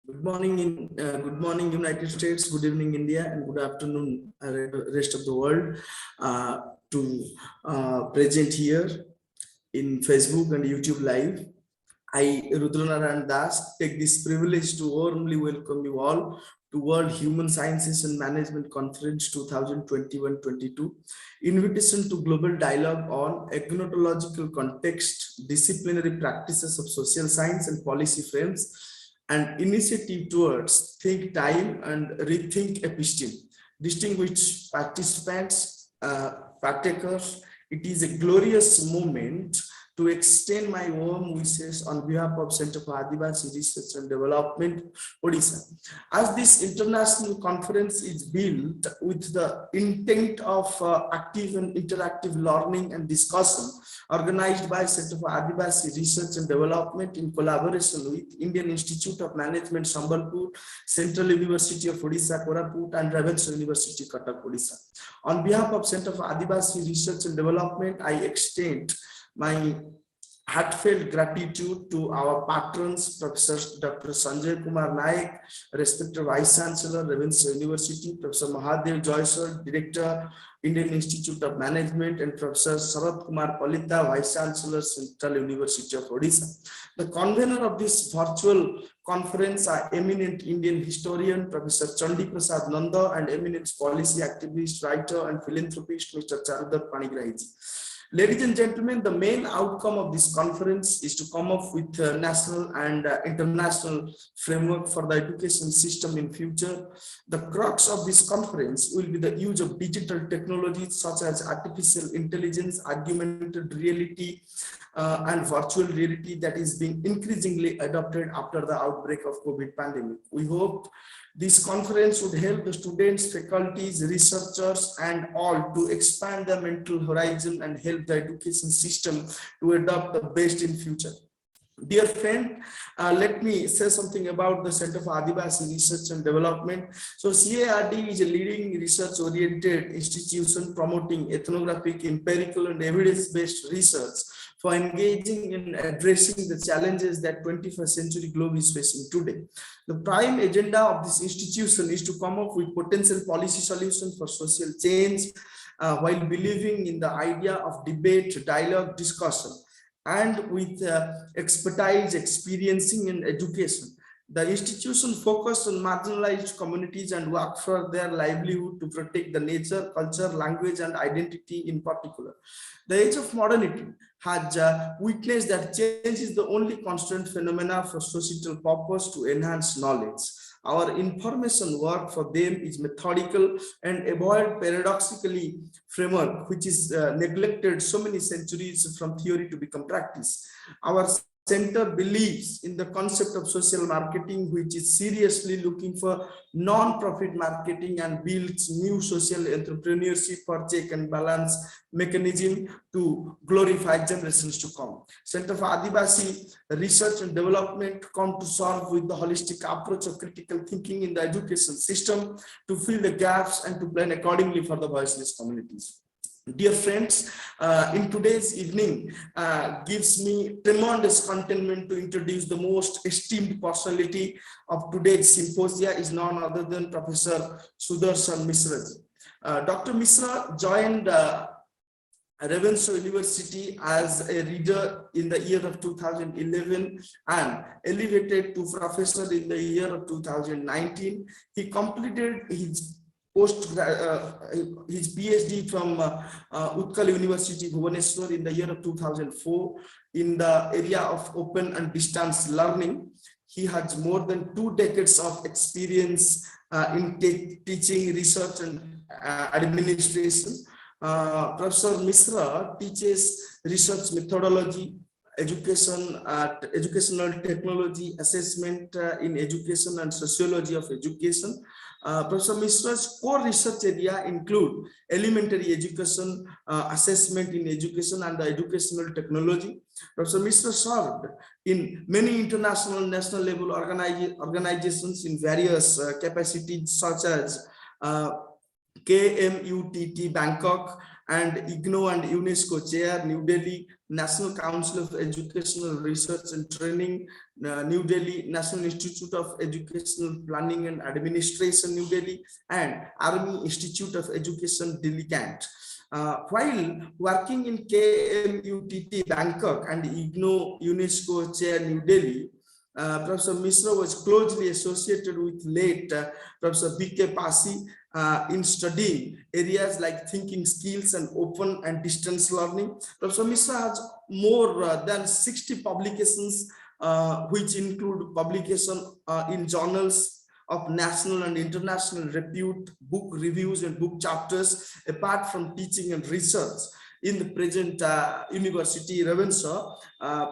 Good morning, United States. Good evening, India, and good afternoon, rest of the world. To present here in Facebook and YouTube Live, I, Rudranarayan Das, take this privilege to warmly welcome you all to World Human Sciences and Management Conference 2021-22, invitation to global dialogue on agnotological context, disciplinary practices of social science and policy frames, and initiative towards think time and rethink episteme. Distinguished participants, partakers, it is a glorious moment to extend my warm wishes on behalf of Center for ADIVASI Research and Development, Odisha. As this international conference is built with the intent of active and interactive learning and discussion, organized by Center for ADIVASI Research and Development in collaboration with Indian Institute of Management, Sambalpur, Central University of Odisha, Koraput, and Ravenshaw University, Cuttack, Odisha. On behalf of Center for ADIVASI Research and Development, I extend my heartfelt gratitude to our patrons, Professor Dr. Sanjay Kumar Naik, respected Vice Chancellor, Ravenshaw University, Professor Mahadev Joysar, Director, Indian Institute of Management, and Professor Sarath Kumar Palita, Vice Chancellor, Central University of Odisha. The convener of this virtual conference are eminent Indian historian, Professor Chandi Prasad Nanda, and eminent policy activist, writer, and philanthropist, Mr. Charudar Panigrahi. Ladies and gentlemen, the main outcome of this conference is to come up with a national and international framework for the education system in future. The crux of this conference will be the use of digital technologies such as artificial intelligence, augmented reality, and virtual reality that is being increasingly adopted after the outbreak of COVID pandemic. We hope this conference would help the students, faculties, researchers, and all to expand their mental horizon and help the education system to adopt the best in future. Dear friend, let me say something about the Center for ADIVASI Research and Development. So CARD is a leading research-oriented institution promoting ethnographic, empirical, and evidence-based research for engaging in addressing the challenges that 21st century globe is facing today. The prime agenda of this institution is to come up with potential policy solutions for social change while believing in the idea of debate, dialogue, discussion, and with expertise experiencing in education. The institution focused on marginalized communities and work for their livelihood to protect the nature, culture, language, and identity in particular. The age of modernity has witnessed that change is the only constant phenomena for societal purpose to enhance knowledge. Our information work for them is methodical and avoid paradoxically framework, which is neglected so many centuries from theory to become practice. Our center believes in the concept of social marketing, which is seriously looking for non-profit marketing and builds new social entrepreneurship for check and balance mechanism to glorify generations to come. Center for ADIVASI Research and Development come to solve with the holistic approach of critical thinking in the education system to fill the gaps and to plan accordingly for the voiceless communities. Dear friends, in today's evening gives me tremendous contentment to introduce the most esteemed personality of today's symposia is none other than Professor Sudarshan Mishra. Dr. Mishra joined Ravenshaw University as a reader in the year of 2011 and elevated to professor in the year of 2019. He completed his PhD from Utkal University, Bhubaneswar in the year of 2004 in the area of open and distance learning. He has more than 2 decades of experience in teaching, research, and administration. Professor Mishra teaches research methodology, educational technology, assessment in education, and sociology of education. Professor Mishra's core research area include elementary education, assessment in education, and the educational technology. Professor Mishra served in many international national level organizations in various capacities such as KMUTT Bangkok and IGNO and UNESCO Chair, New Delhi, National Council of Educational Research and Training, New Delhi, National Institute of Educational Planning and Administration, New Delhi, and Army Institute of Education, Delhi Cant. While working in KMUTT Bangkok and IGNO UNESCO Chair, New Delhi, Professor Mishra was closely associated with late Professor B.K. Pasi in studying areas like thinking skills and open and distance learning. Professor Mishra has more than 60 publications, which include publication in journals of national and international repute, book reviews and book chapters, apart from teaching and research. In the present university, Ravenshaw,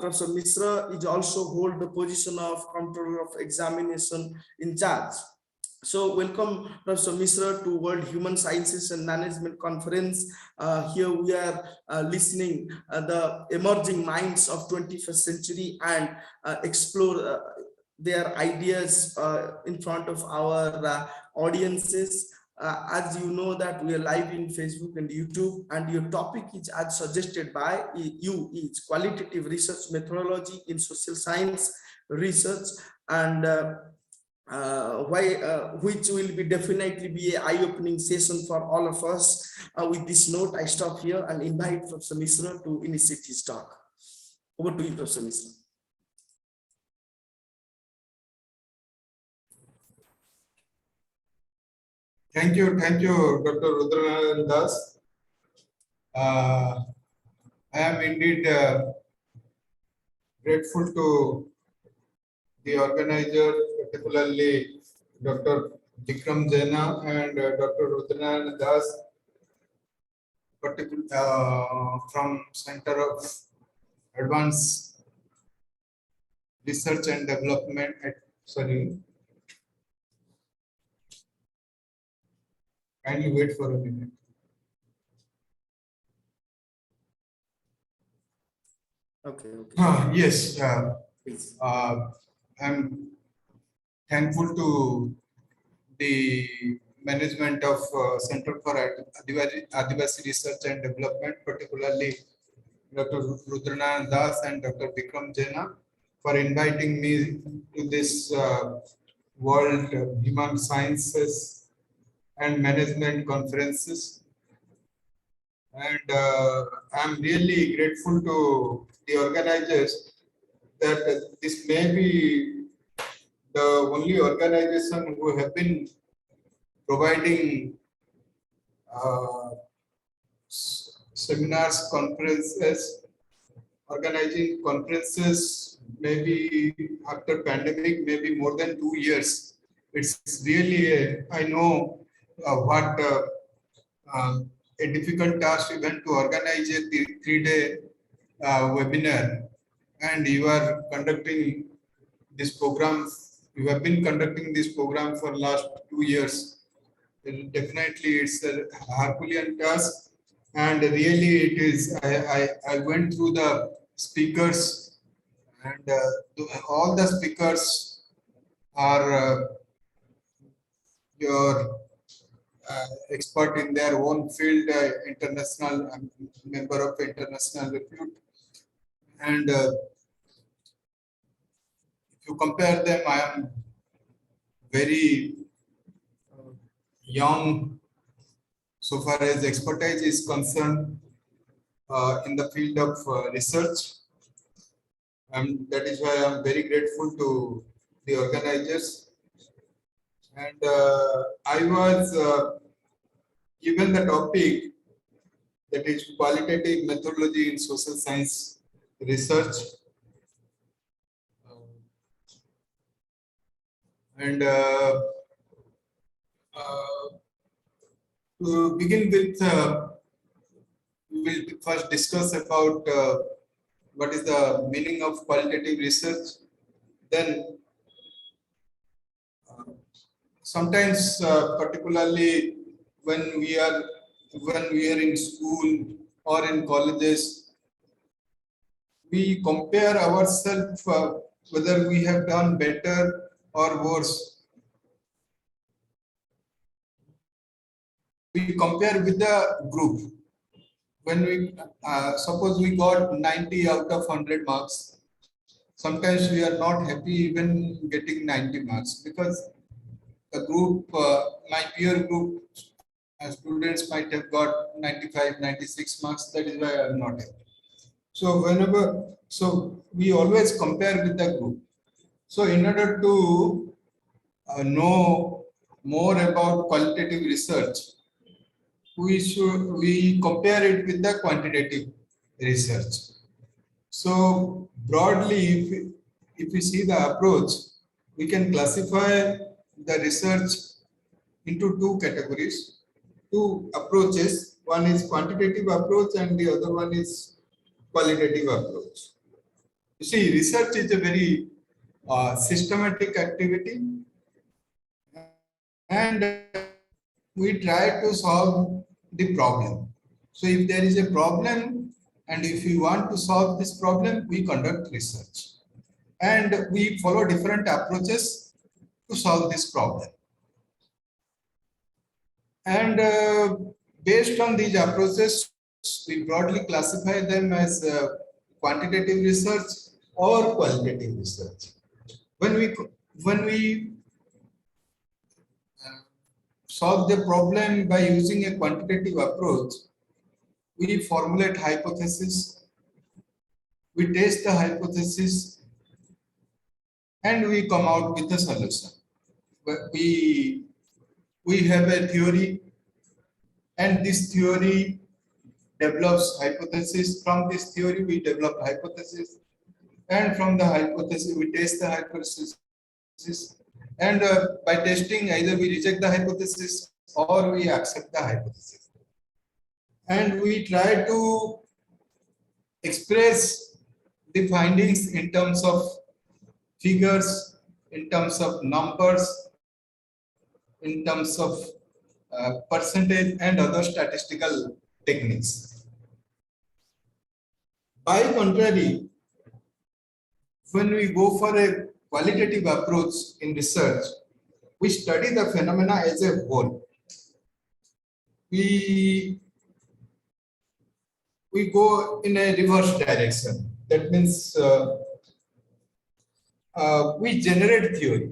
Professor Mishra is also hold the position of Controller of Examination in charge. So welcome Professor Mishra to World Human Sciences and Management Conference. Here we are listening the emerging minds of 21st century and explore their ideas in front of our audiences. As you know that we are live in Facebook and YouTube, and your topic is as suggested by you is qualitative research methodology in social science research, and which will be definitely be an eye-opening session for all of us. With this note, I stop here and invite Professor Mishra to initiate his talk. Over to you, Professor Mishra. Thank you, Dr. Rudranath Das. I am indeed grateful to the organizer, particularly Dr. Vikram Jaina and Dr. Rudranath Das, from Center of Advanced Research and Development at, kindly wait for a minute. Okay. Yes, Please. I'm thankful to the management of Center for ADIVASI Research and Development, particularly Dr. Rudranath Das and Dr. Vikram Jaina, for inviting me to this World Human Sciences and Management Conferences. And I'm really grateful to the organizers that this may be the only organization who have been providing seminars, conferences, organizing conferences, maybe after pandemic, maybe more than 2 years. It's really, I know what a difficult task even to organize a 3-day webinar, and you are conducting this program. You have been conducting this program for last 2 years. Definitely, it's a Herculean task, and really it is. I went through the speakers, and all the speakers are your expert in their own field, international member of international repute, and if you compare them, I am very young so far as expertise is concerned in the field of research, and that is why I am very grateful to the organizers. And I was given the topic, that is qualitative methodology in social science research. And to begin with, we will first discuss about what is the meaning of qualitative research. Then sometimes, particularly when we are in school or in colleges, we compare ourselves whether we have done better or worse. We compare with the group. when we suppose we got 90 out of 100 marks, sometimes we are not happy even getting 90 marks because the group, my peer group students might have got 95, 96 marks. That is why I am not happy. So we always compare with the group. So in order to know more about qualitative research, we compare it with the quantitative research. So broadly, if we see the approach, we can classify the research into two categories, two approaches. One is quantitative approach and the other one is qualitative approach. You see, research is a very systematic activity, and we try to solve the problem. So if there is a problem and if we want to solve this problem, we conduct research and we follow different approaches to solve this problem. And based on these approaches, we broadly classify them as quantitative research or qualitative research. When we solve the problem by using a quantitative approach, we formulate hypothesis, we test the hypothesis, and we come out with a solution. We have a theory, and this theory develops hypothesis. From this theory, we develop hypothesis, and from the hypothesis, we test the hypothesis. And by testing, either we reject the hypothesis or we accept the hypothesis. And we try to express the findings in terms of figures, in terms of numbers, in terms of percentage and other statistical techniques. By contrary, when we go for a qualitative approach in research, we study the phenomena as a whole. We go in a reverse direction. That means we generate theory.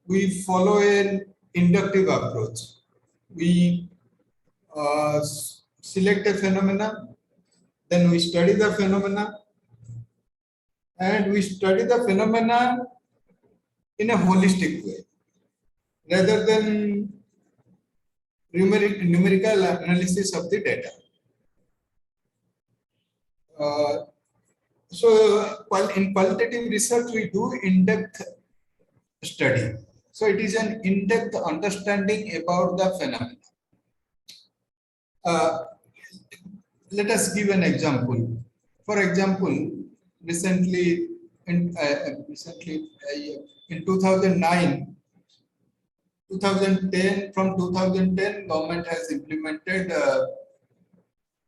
We follow an inductive approach. We select a phenomena, then we study the phenomena, and we study the phenomena in a holistic way, rather than numerical analysis of the data. So in qualitative research, we do in-depth study. So it is an in-depth understanding about the phenomena. Let us give an example. For example, recently in 2009, 2010, from 2010, government has implemented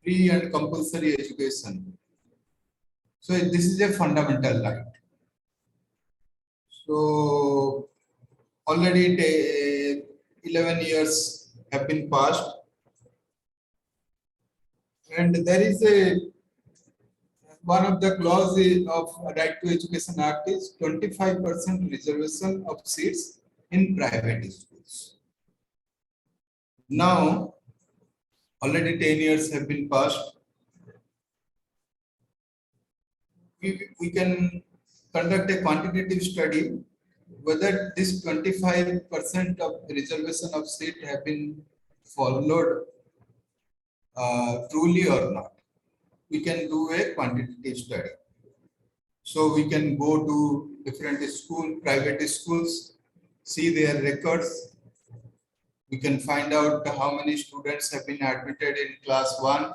free and compulsory education. So this is a fundamental right. So already 11 years have been passed, and there is one of the clauses of Right to Education Act is 25% reservation of seats in private schools. Now, already 10 years have been passed. We can conduct a quantitative study whether this 25% of reservation of seat have been followed truly or not. We can do a quantitative study. So we can go to different private schools, see their records. We can find out how many students have been admitted in class 1,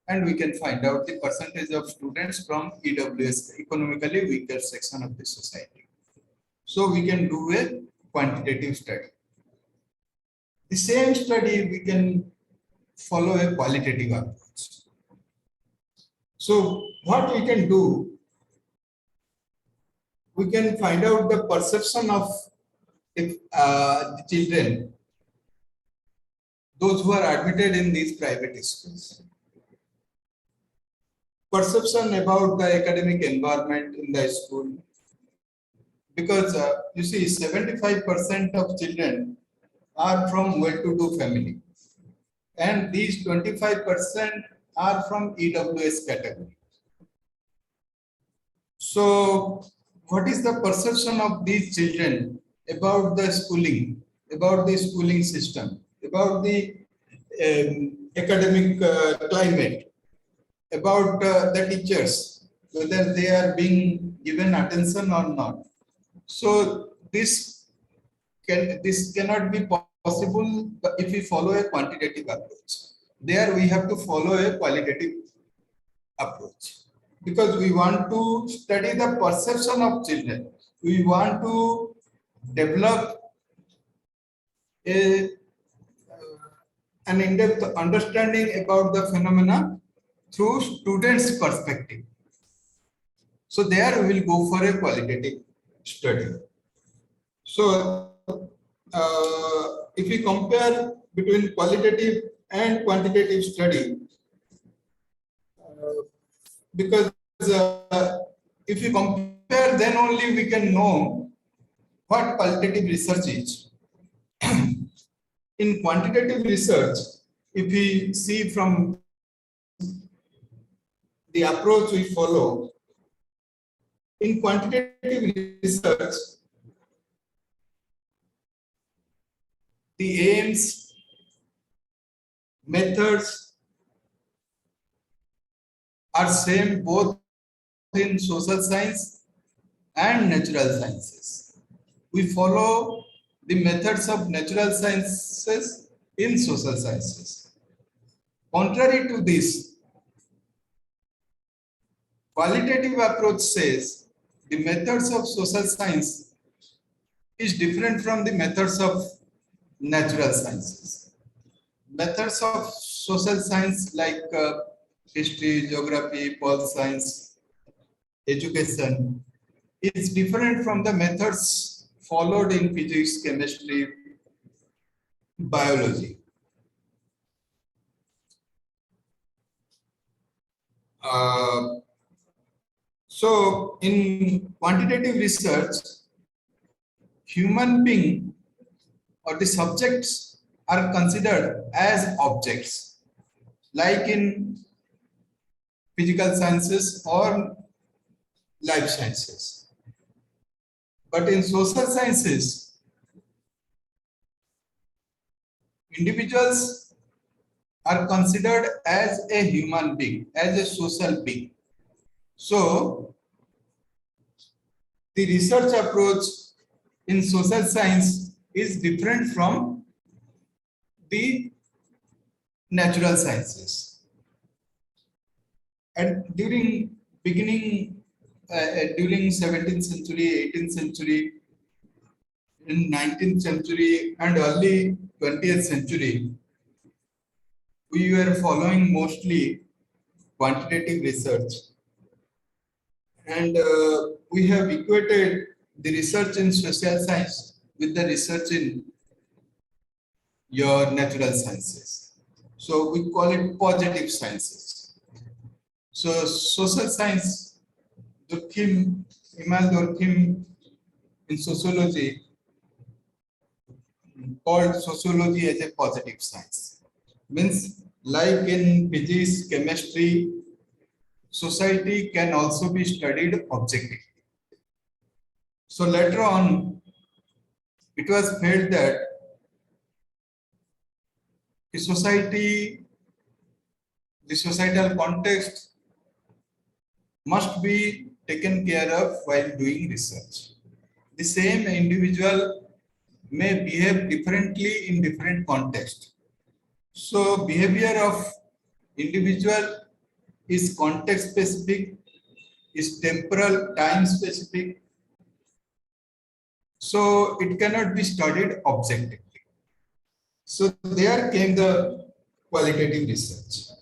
and we can find out the percentage of students from EWS, economically weaker section of the society. So we can do a quantitative study. The same study we can follow a qualitative approach. So what we can do, we can find out the perception of the children, those who are admitted in these private schools. perception about the academic environment in the school. Because you see, 75% of children are from well-to-do family, and these 25% are from EWS category. So, what is the perception of these children about the schooling, about the schooling system, about the academic climate, about the teachers, whether they are being given attention or not? So this cannot be possible if we follow a quantitative approach. There we have to follow a qualitative approach, because we want to study the perception of children. We want to develop a an in-depth understanding about the phenomena through students' perspective. So there we will go for a qualitative study. So if we compare between qualitative and quantitative study, because if we compare, then only we can know what qualitative research is. In quantitative research, if we see from the approach we follow, in quantitative research, the aims, methods are same both in social science and natural sciences. We follow the methods of natural sciences in social sciences. Contrary to this, qualitative approach says the methods of social science is different from the methods of natural sciences. Methods of social science like history, geography, pol science, education is different from the methods followed in physics, chemistry, biology. So in quantitative research, human being or the subjects are considered as objects, like in physical sciences or life sciences. But in social sciences, individuals are considered as a human being, as a social being. So the research approach in social science is different from the natural sciences. And during 17th century, 18th century, in 19th century and early 20th century, we were following mostly quantitative research. And we have equated the research in social science with the research in your natural sciences. So we call it positive sciences. So social science, Durkheim, Emil Durkheim in sociology called sociology as a positive science. Means like in physics, chemistry, society can also be studied objectively. So later on, it was felt that the societal context must be taken care of while doing research. The same individual may behave differently in different contexts. So behavior of individual is context specific, is temporal, time specific. So it cannot be studied objectively. So there came the qualitative research.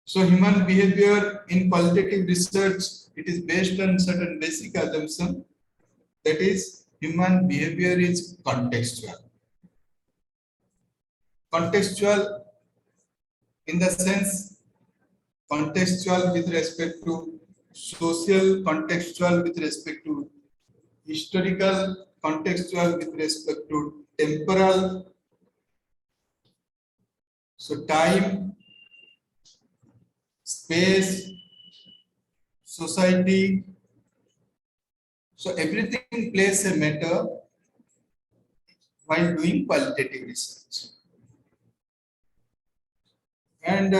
So human behavior in qualitative research, it is based on certain basic assumption, that is human behavior is contextual. Contextual in the sense contextual with respect to social, contextual with respect to historical, contextual with respect to temporal. So time, space, society. So everything plays a matter while doing qualitative research. And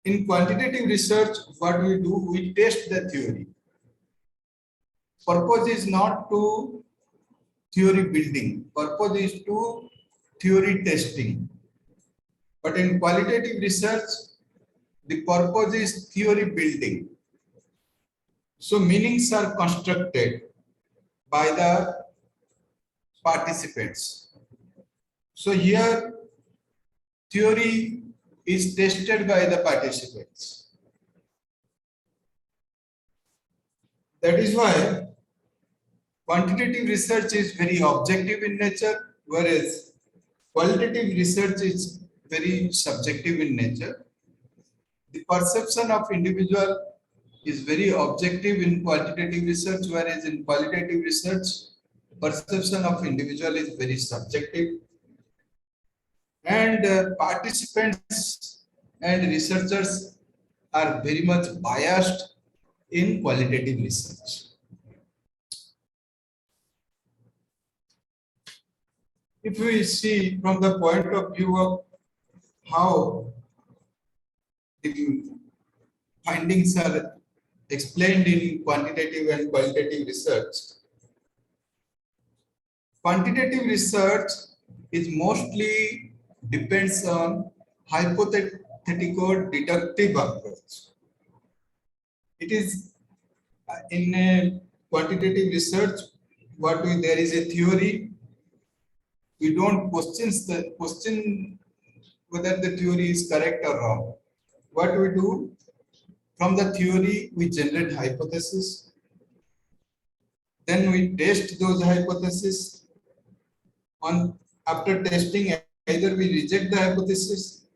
in quantitative research, what we do, we test the theory. Purpose is not to theory building, purpose is to theory testing. But in qualitative research, the purpose is theory building. So meanings are constructed by the participants. So here, theory is tested by the participants. That is why quantitative research is very objective in nature, whereas qualitative research is very subjective in nature. The perception of individual is very objective in quantitative research, whereas in qualitative research, perception of individual is very subjective. And participants and researchers are very much biased in qualitative research. If we see from the point of view of how the findings are explained in quantitative and qualitative research, quantitative research is mostly depends on hypothetical deductive approach. It is in a quantitative research, there is a theory. We don't question whether the theory is correct or wrong. What we do, from the theory, we generate hypotheses. Then we test those hypotheses. After testing, either we reject the hypothesis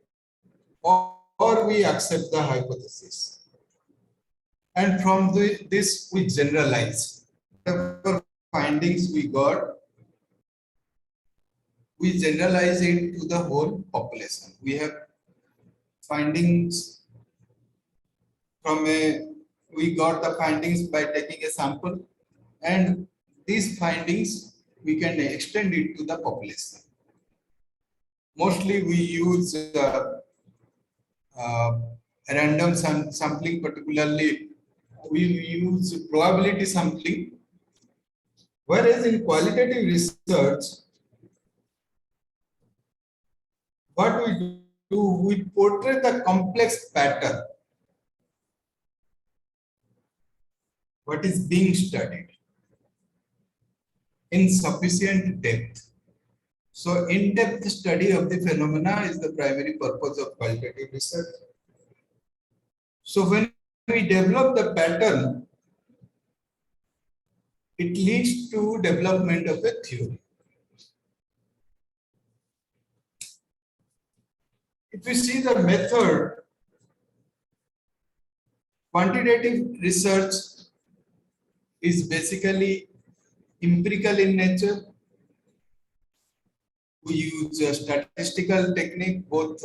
or we accept the hypothesis. And from this, we generalize. Whatever findings we got, we generalize it to the whole population. We have findings we got the findings by taking a sample, and these findings we can extend it to the population. Mostly we use random sampling, particularly we use probability sampling. Whereas in qualitative research, what we do, we portray the complex pattern, what is being studied, in sufficient depth. So in-depth study of the phenomena is the primary purpose of qualitative research. So when we develop the pattern, it leads to development of a theory. If we see the method, quantitative research is basically empirical in nature. We use a statistical technique, both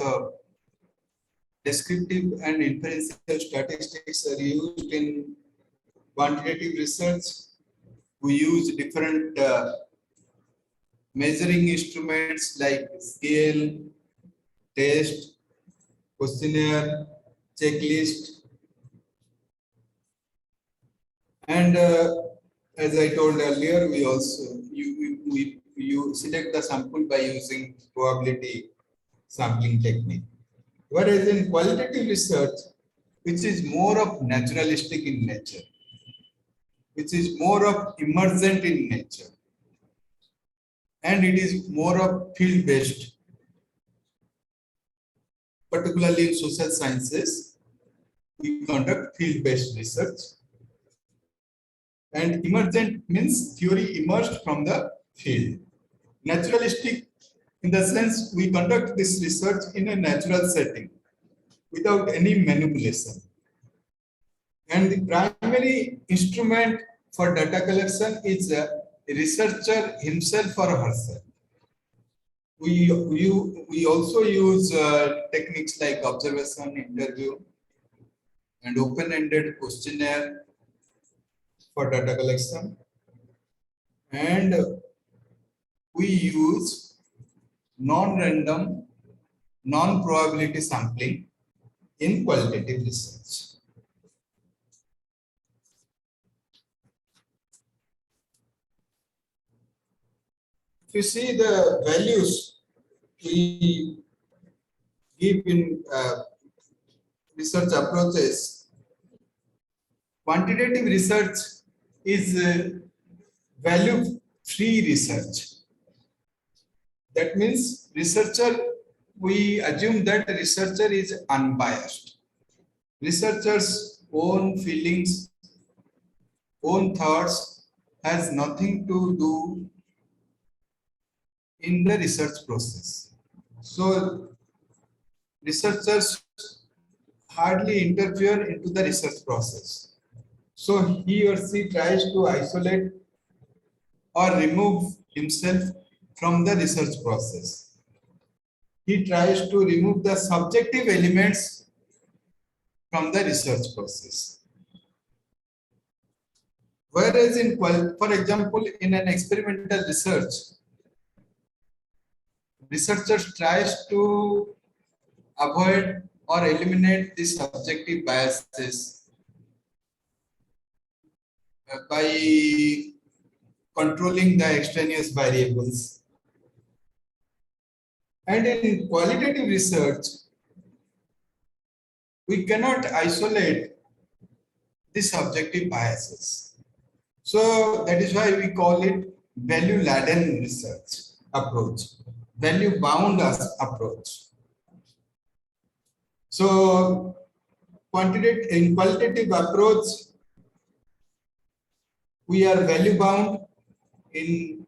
descriptive and inferential statistics are used in quantitative research. We use different measuring instruments like scale, test, questionnaire, checklist. And as I told earlier, we also you select the sample by using probability sampling technique. Whereas in qualitative research, which is more of naturalistic in nature, which is more of emergent in nature, and it is more of field-based, particularly in social sciences, we conduct field-based research. And emergent means theory emerged from the field. Naturalistic In the sense, we conduct this research in a natural setting without any manipulation. And the primary instrument for data collection is the researcher himself or herself. We also use techniques like observation, interview, and open-ended questionnaire for data collection. And we use non-random, non-probability sampling in qualitative research. If you see the values we give in research approaches, quantitative research is value-free research. That means we assume that the researcher is unbiased. Researcher's own feelings, own thoughts has nothing to do in the research process. So researchers hardly interfere into the research process. So he or she tries to isolate or remove himself from the research process. He tries to remove the subjective elements from the research process. Whereas for example, in an experimental research, researchers tries to avoid or eliminate the subjective biases by controlling the extraneous variables. And in qualitative research, we cannot isolate the subjective biases. So that is why we call it value-laden research approach, value-bound approach. So in qualitative approach, we are value-bound in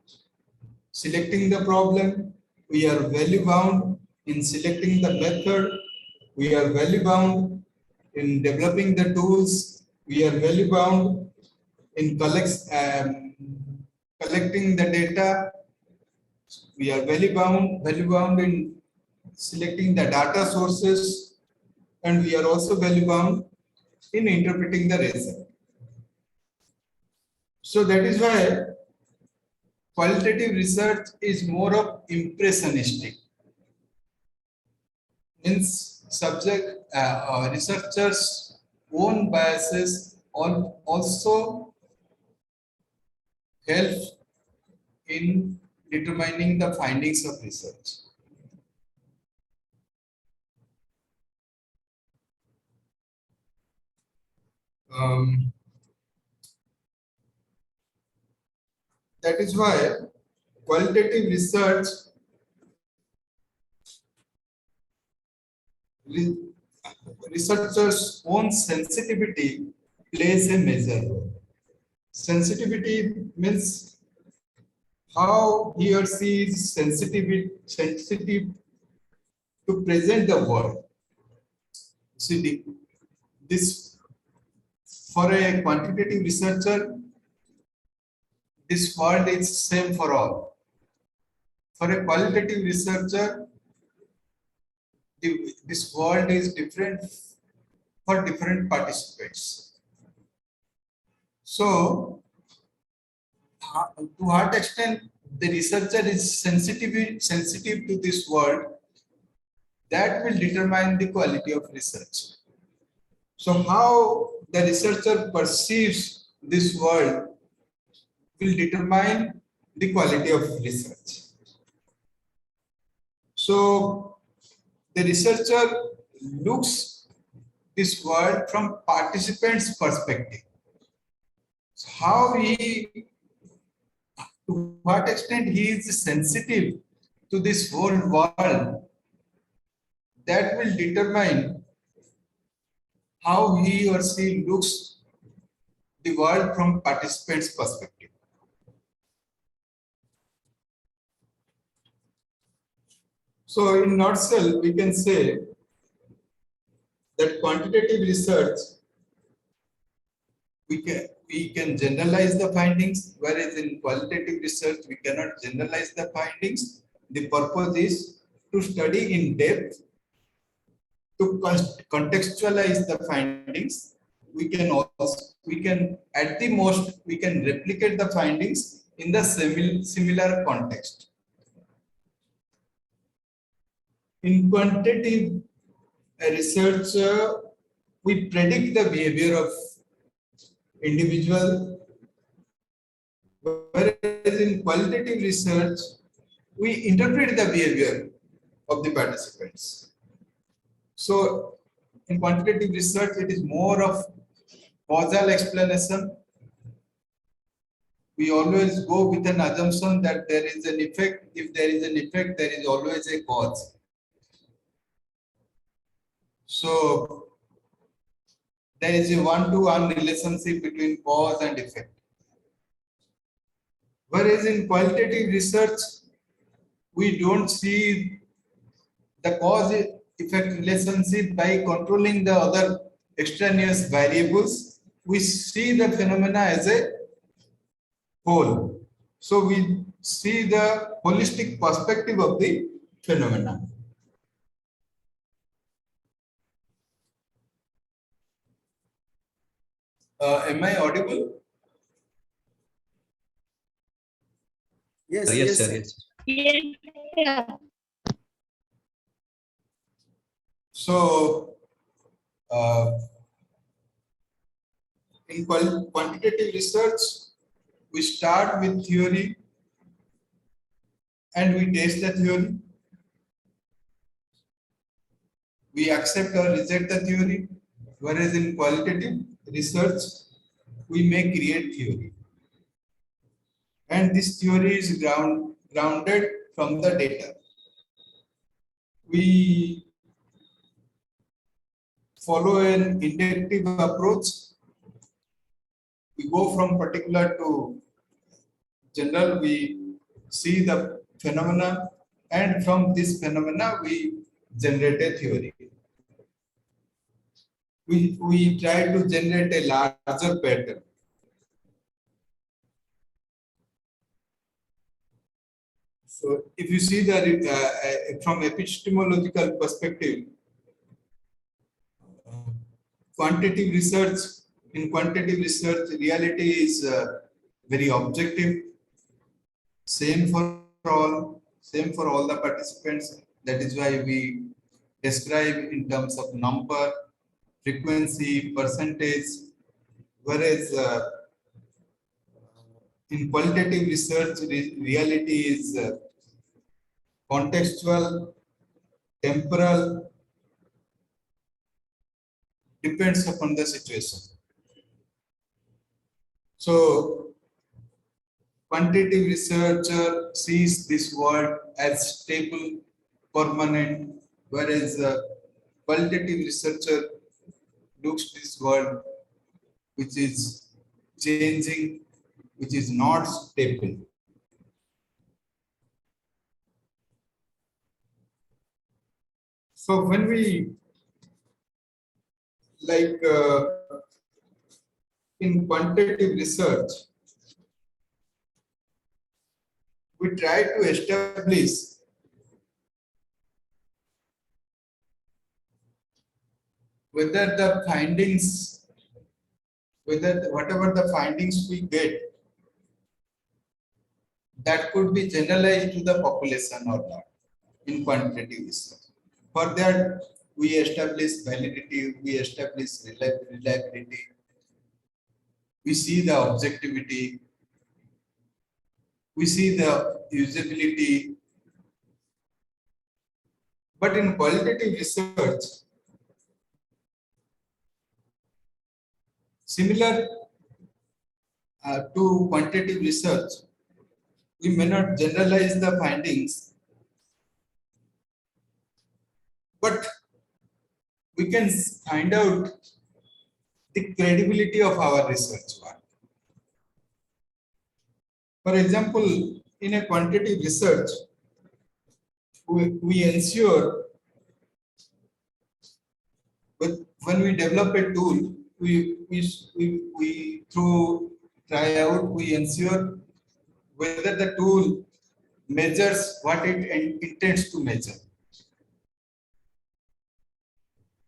selecting the problem. We are value-bound in selecting the method. We are value-bound in developing the tools. We are value-bound in collecting the data. We are value-bound in selecting the data sources, and we are also value-bound in interpreting the result. So that is why qualitative research is more of impressionistic. Means researchers' own biases also help in determining the findings of research. That is why qualitative research researchers' own sensitivity plays a major role. Sensitivity means how he or she is sensitive to present the world. See, this for a quantitative researcher, this world is same for all. For a qualitative researcher, this world is different for different participants. So, to what extent the researcher is sensitive to this world, that will determine the quality of research. So, how the researcher perceives this world will determine the quality of research. So, the researcher looks this world from participants' perspective. So to what extent he is sensitive to this whole world, that will determine how he or she looks the world from participants' perspective. So in nutshell, we can say that quantitative research, we can generalize the findings, whereas in qualitative research, we cannot generalize the findings. The purpose is to study in depth, to contextualize the findings. We can at the most, we can replicate the findings in the similar context. In quantitative research, we predict the behavior of individual, whereas in qualitative research, we interpret the behavior of the participants. So in quantitative research, it is more of causal explanation. We always go with an assumption that there is an effect. If there is an effect, there is always a cause. So there is a one-to-one relationship between cause and effect. Whereas in qualitative research, we don't see the cause-effect relationship by controlling the other extraneous variables. We see the phenomena as a whole. So we see the holistic perspective of the phenomena. Am I audible? Yes, Yes, yes, sir. Yes. Yeah. So, in quantitative research, we start with theory and we test the theory. We accept or reject the theory, whereas in qualitative research, we may create theory. And this theory is grounded from the data. We follow an inductive approach. We go from particular to general. We see the phenomena, and from this phenomena, we generate a theory. We try to generate a larger pattern. So, if you see the from epistemological perspective, quantitative research, in quantitative research, reality is very objective. Same for all the participants. That is why we describe in terms of number, frequency, percentage. Whereas in qualitative research, reality is contextual, temporal, depends upon the situation. So, quantitative researcher sees this world as stable, permanent, whereas qualitative researcher looks this world which is changing, which is not stable. So when we in quantitative research, we try to establish whether the findings, whatever the findings we get, that could be generalized to the population or not in quantitative research. For that, we establish validity, we establish reliability, we see the objectivity, we see the usability. But in qualitative research, similar to quantitative research, we may not generalize the findings, but we can find out the credibility of our research work. For example, in a quantitative research, we ensure when we develop a tool, we through try out, we ensure whether the tool measures what it intends to measure.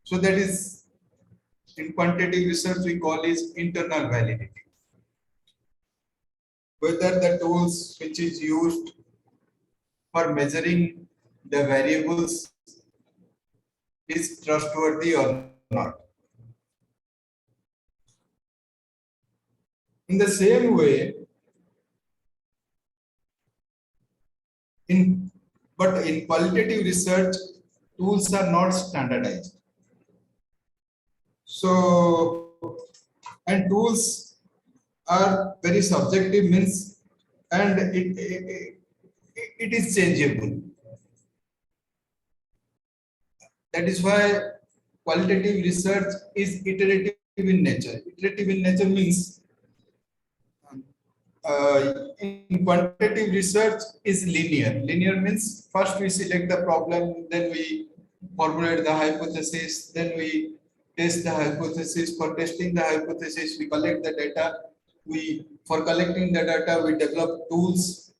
So that is, in quantitative research we call is internal validity. Whether the tools which is used for measuring the variables is trustworthy or not. In the same way, in qualitative research, tools are not standardized. So, and tools are very subjective, means, and it is changeable. That is why qualitative research is iterative in nature. Iterative in nature means in quantitative research is linear. Linear means first we select the problem, then we formulate the hypothesis, then we test the hypothesis. For testing the hypothesis, we collect the data. For collecting the data, we develop tools.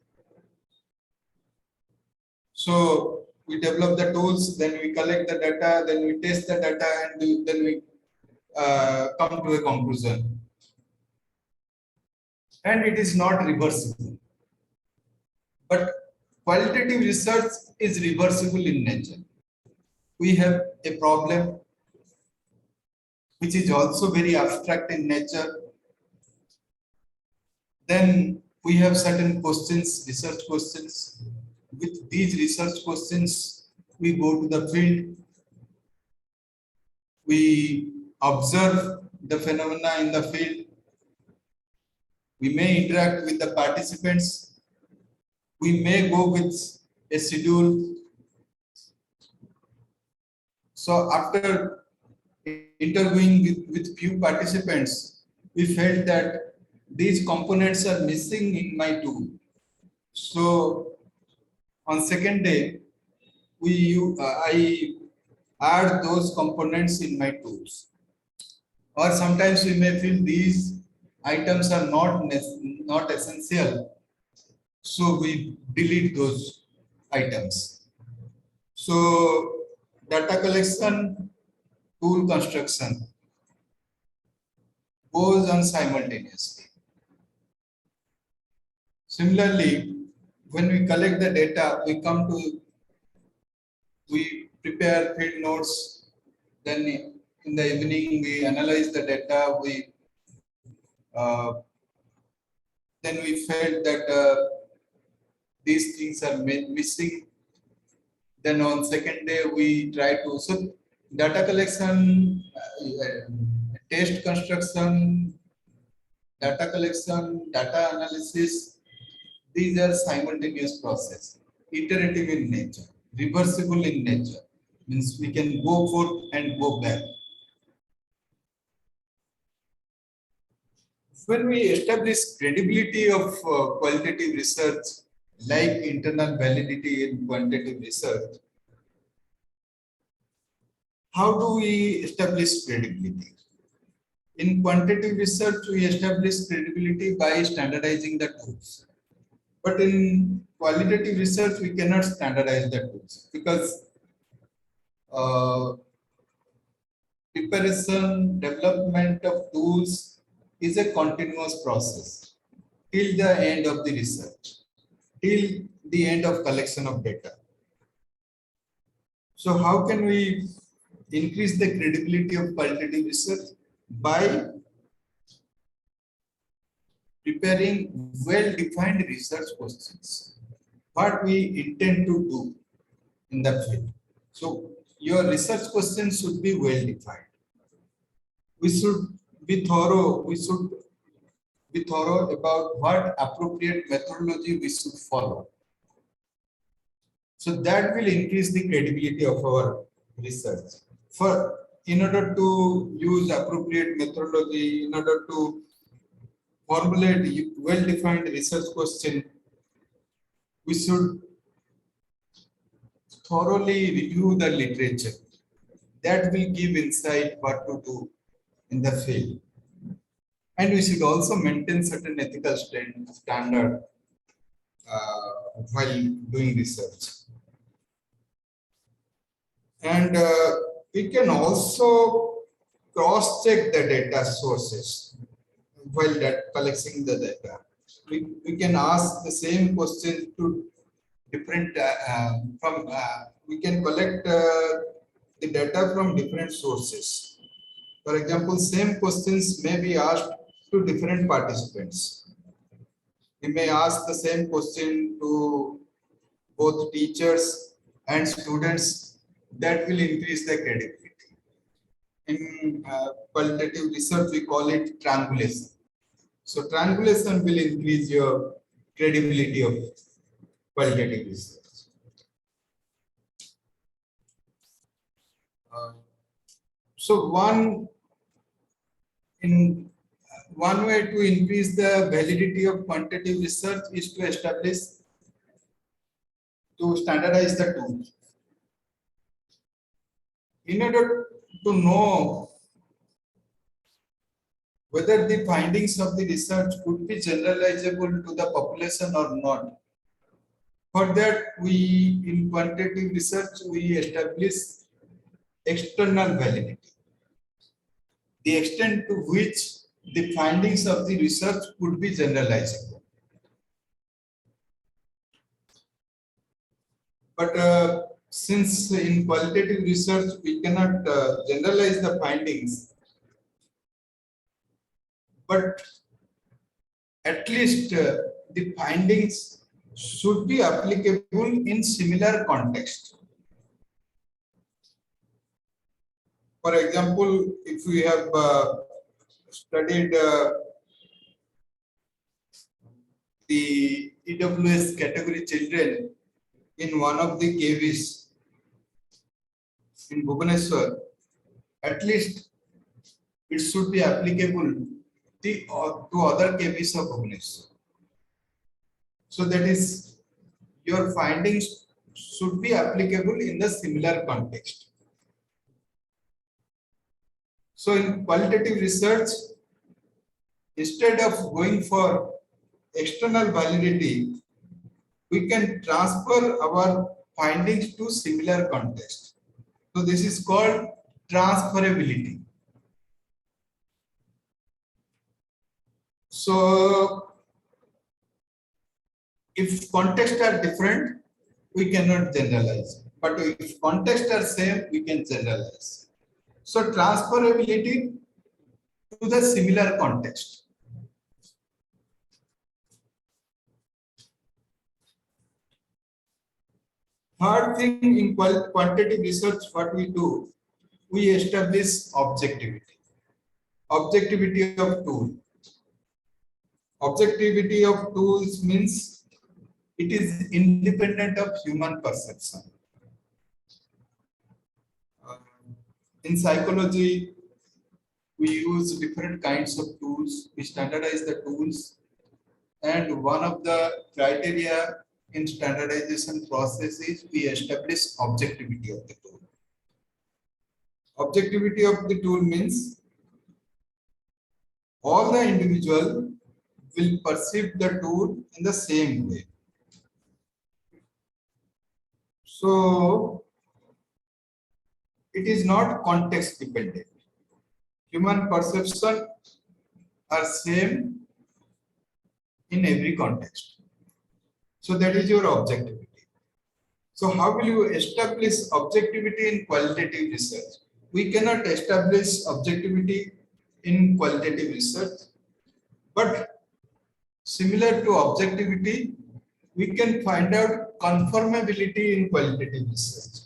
So we develop the tools, then we collect the data, then we test the data, and then we come to a conclusion. And it is not reversible. But qualitative research is reversible in nature. We have a problem which is also very abstract in nature. Then we have certain questions, research questions. With these research questions, we go to the field. We observe the phenomena in the field. We may interact with the participants. We may go with a schedule. So after interviewing with few participants, we felt that these components are missing in my tool. So on second day, I add those components in my tools. Or sometimes we may feel these items are not essential, so we delete those items. So data collection, tool construction goes on simultaneously. Similarly, when we collect the data, we prepare field notes, then in the evening we analyze the data, then we felt that these things are missing. Then on second day we try to, so data collection, test construction, data collection, data analysis, these are simultaneous process, iterative in nature, reversible in nature, means we can go forth and go back. When we establish credibility of qualitative research, like internal validity in quantitative research, how do we establish credibility? In quantitative research, we establish credibility by standardizing the tools. But in qualitative research, we cannot standardize the tools because preparation, development of tools is a continuous process till the end of the research, till the end of collection of data. So how can we increase the credibility of qualitative research? By preparing well-defined research questions, what we intend to do in the field. So your research questions should be well-defined. We should be thorough. We should be thorough about what appropriate methodology we should follow. So that will increase the credibility of our research. In order to use appropriate methodology, in order to formulate well-defined research question, we should thoroughly review the literature. That will give insight what to do in the field. And we should also maintain certain ethical standard while doing research. And we can also cross-check the data sources while collecting the data. We can ask the same question to different we can collect the data from different sources. For example, same questions may be asked to different participants. We may ask the same question to both teachers and students. That will increase the credibility. In qualitative research, we call it triangulation. So triangulation will increase your credibility of qualitative research. So one way to increase the validity of quantitative research is to standardize the tool. In order to know whether the findings of the research could be generalizable to the population or not, for that in quantitative research we establish external validity, the extent to which the findings of the research could be generalizable. But since in qualitative research we cannot generalize the findings, but at least the findings should be applicable in similar context. For example, if we have studied the EWS category children in one of the KVs in Bhubaneswar, at least it should be applicable to other KVs of Bhubaneswar. So that is, your findings should be applicable in the similar context. So in qualitative research, instead of going for external validity, we can transfer our findings to similar context. So this is called transferability. So if contexts are different, we cannot generalize. But if contexts are same, we can generalize. So transferability to the similar context. Third thing in quantitative research, what we do, we establish objectivity. Objectivity of tool. Objectivity of tools means it is independent of human perception. In psychology, we use different kinds of tools. We standardize the tools, and one of the criteria in standardization process is we establish objectivity of the tool. Objectivity of the tool means all the individual will perceive the tool in the same way. So it is not context dependent. Human perception are same in every context. So that is your objectivity. So how will you establish objectivity in qualitative research? We cannot establish objectivity in qualitative research, but similar to objectivity, we can find out conformability in qualitative research.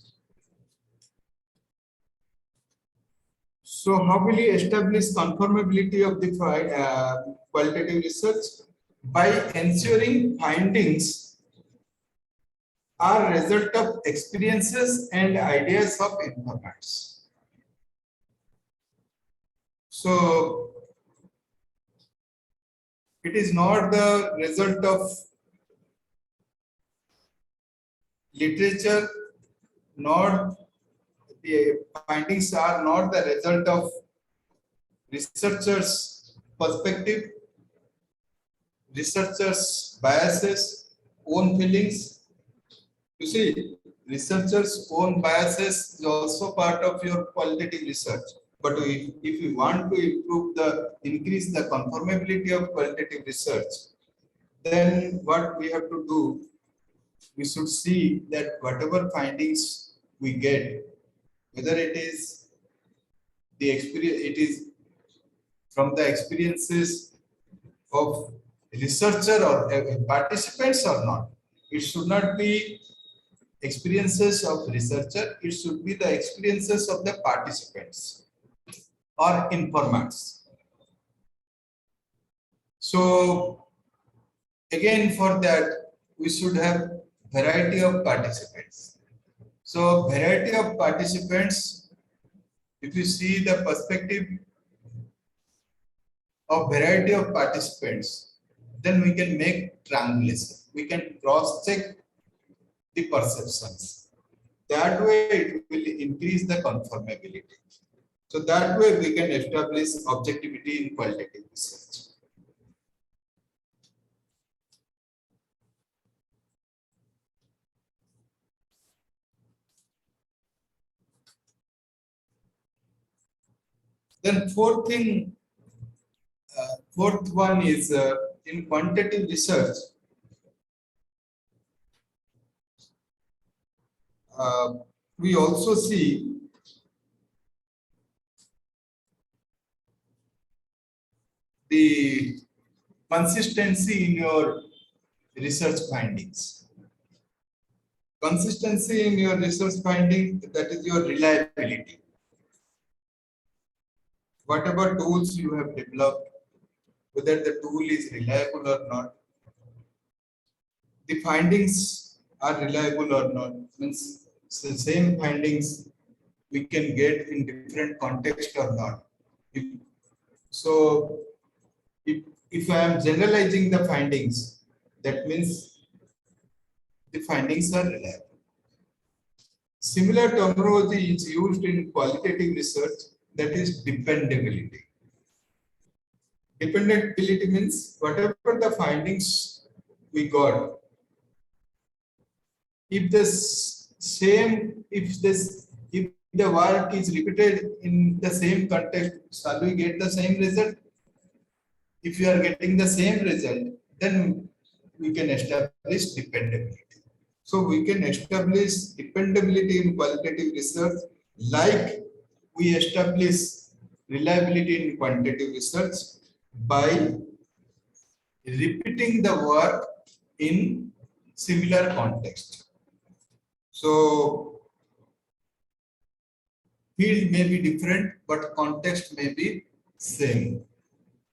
So how will you establish conformability of the qualitative research? By ensuring findings are result of experiences and ideas of informants. So it is not the result of literature not the findings are not the result of researchers' perspective, researchers' biases, own feelings. You see, researchers' own biases is also part of your qualitative research. But if you want to increase the conformability of qualitative research, then what we have to do, we should see that whatever findings we get, whether it is the experience, it is from the experiences of researcher or participants or not. It should not be experiences of researcher, it should be the experiences of the participants or informants. So again, for that, we should have variety of participants. So variety of participants, if you see the perspective of variety of participants, then we can make triangulation. We can cross-check the perceptions. That way it will increase the conformability. So that way we can establish objectivity in qualitative research. Then fourth one is in quantitative research. We also see the consistency in your research findings. Consistency in your research finding, that is your reliability. Whatever tools you have developed, whether the tool is reliable or not, the findings are reliable or not, means the same findings we can get in different context or not. If I am generalizing the findings, that means the findings are reliable. Similar terminology is used in qualitative research, that is dependability. Dependability means whatever the findings we got, if the work is repeated in the same context, shall we get the same result? If you are getting the same result, then we can establish dependability. So we can establish dependability in qualitative research like we establish reliability in quantitative research by repeating the work in similar context. So field may be different, but context may be same.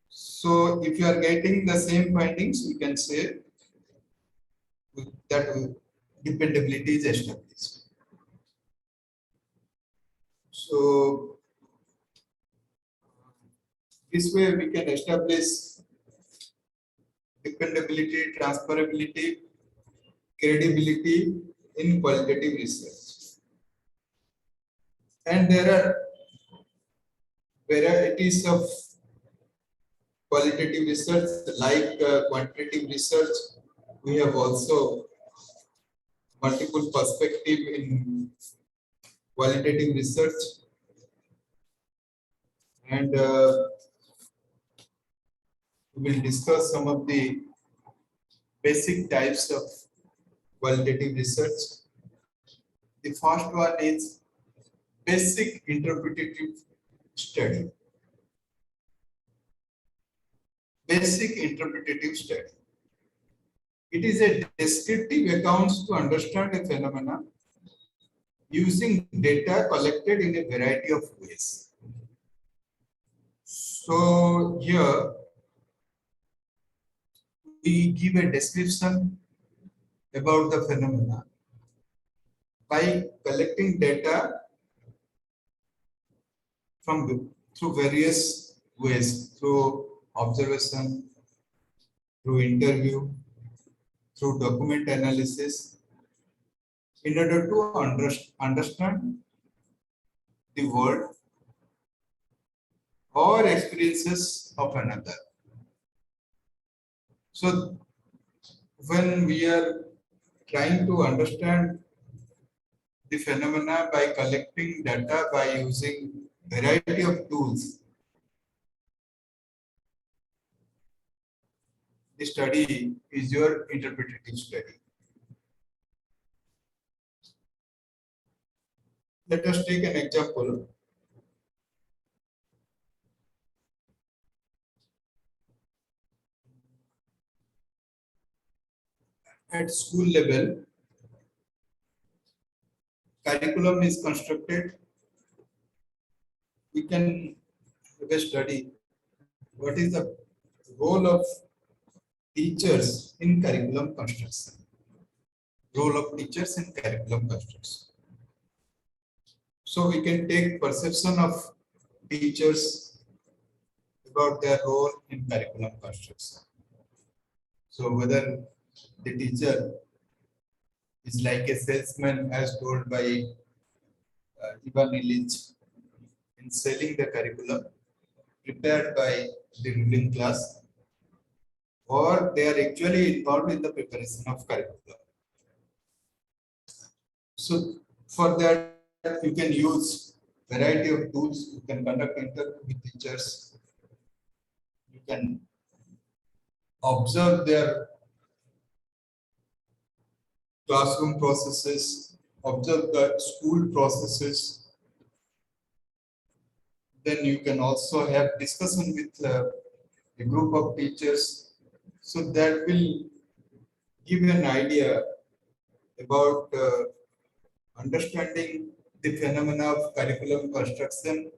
So if you are getting the same findings, we can say that dependability is established. So this way we can establish dependability, transferability, credibility in qualitative research. And there are varieties of qualitative research like quantitative research. We have also multiple perspective in qualitative research, and we will discuss some of the basic types of qualitative research. The first one is basic interpretative study. Basic interpretative study. It is a descriptive account to understand a phenomena using data collected in a variety of ways. So here we give a description about the phenomena by collecting data through various ways, through observation, through interview, through document analysis. in order to understand the world or experiences of another. So when we are trying to understand the phenomena by collecting data by using variety of tools, the study is your interpretative study. Let us take an example. At school level, curriculum is constructed. We can have a study. What is the role of teachers in curriculum construction? Role of teachers in curriculum construction. So we can take perception of teachers about their role in curriculum construction. So whether the teacher is like a salesman as told by Ivan Illich in selling the curriculum prepared by the ruling class, or they are actually involved in the preparation of curriculum. So for that you can use variety of tools. You can conduct interview with teachers. You can observe their classroom processes, observe the school processes. Then you can also have discussion with a group of teachers. So that will give you an idea about understanding the phenomena of curriculum construction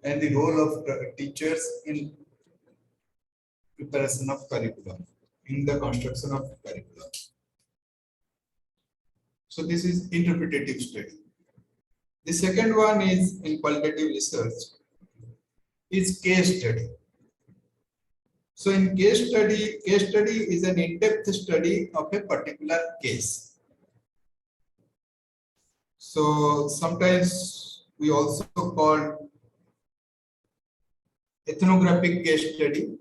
and the role of teachers in preparation of curriculum, in the construction of curriculum. So this is interpretative study. The second one is in qualitative research is case study. So in case study is an in-depth study of a particular case. So sometimes we also call ethnographic case study,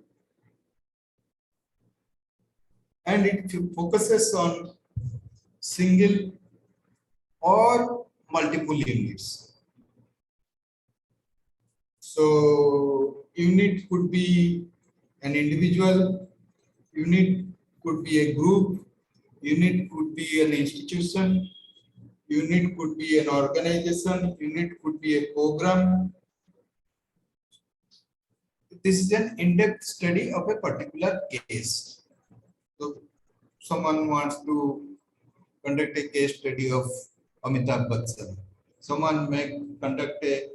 and it focuses on single or multiple units. So unit could be an individual, unit could be a group, unit could be an institution, unit could be an organization, unit could be a program. This is an in-depth study of a particular case. So someone wants to conduct a case study of Amitabh Bachchan. Someone may conduct a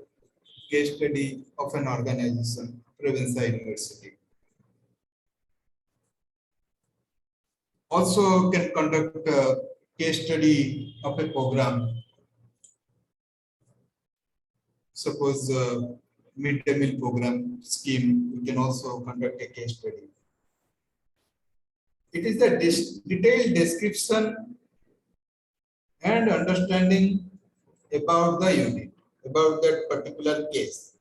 case study of an organization, Ravenshaw University. Also can conduct a case study of a program. Suppose mid-day meal program scheme, we can also conduct a case study. It is the detailed description and understanding about the unit, about that particular case.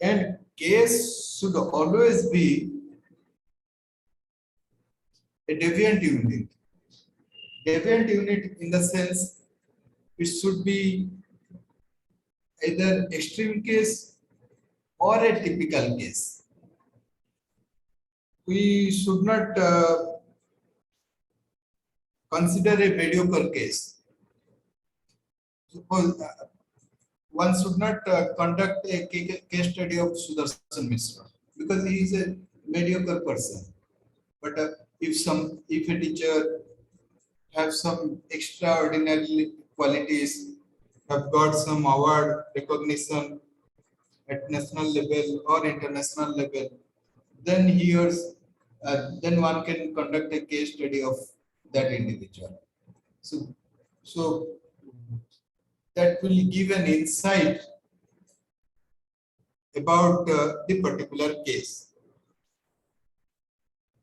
And case should always be a deviant unit. Deviant unit in the sense it should be either extreme case or a typical case. We should not consider a mediocre case. Suppose one should not conduct a case study of Sudarshan Mishra because he is a mediocre person. But if a teacher has some extraordinary qualities, have got some award recognition at national level or international level, then then one can conduct a case study of that individual. So that will give an insight about the particular case.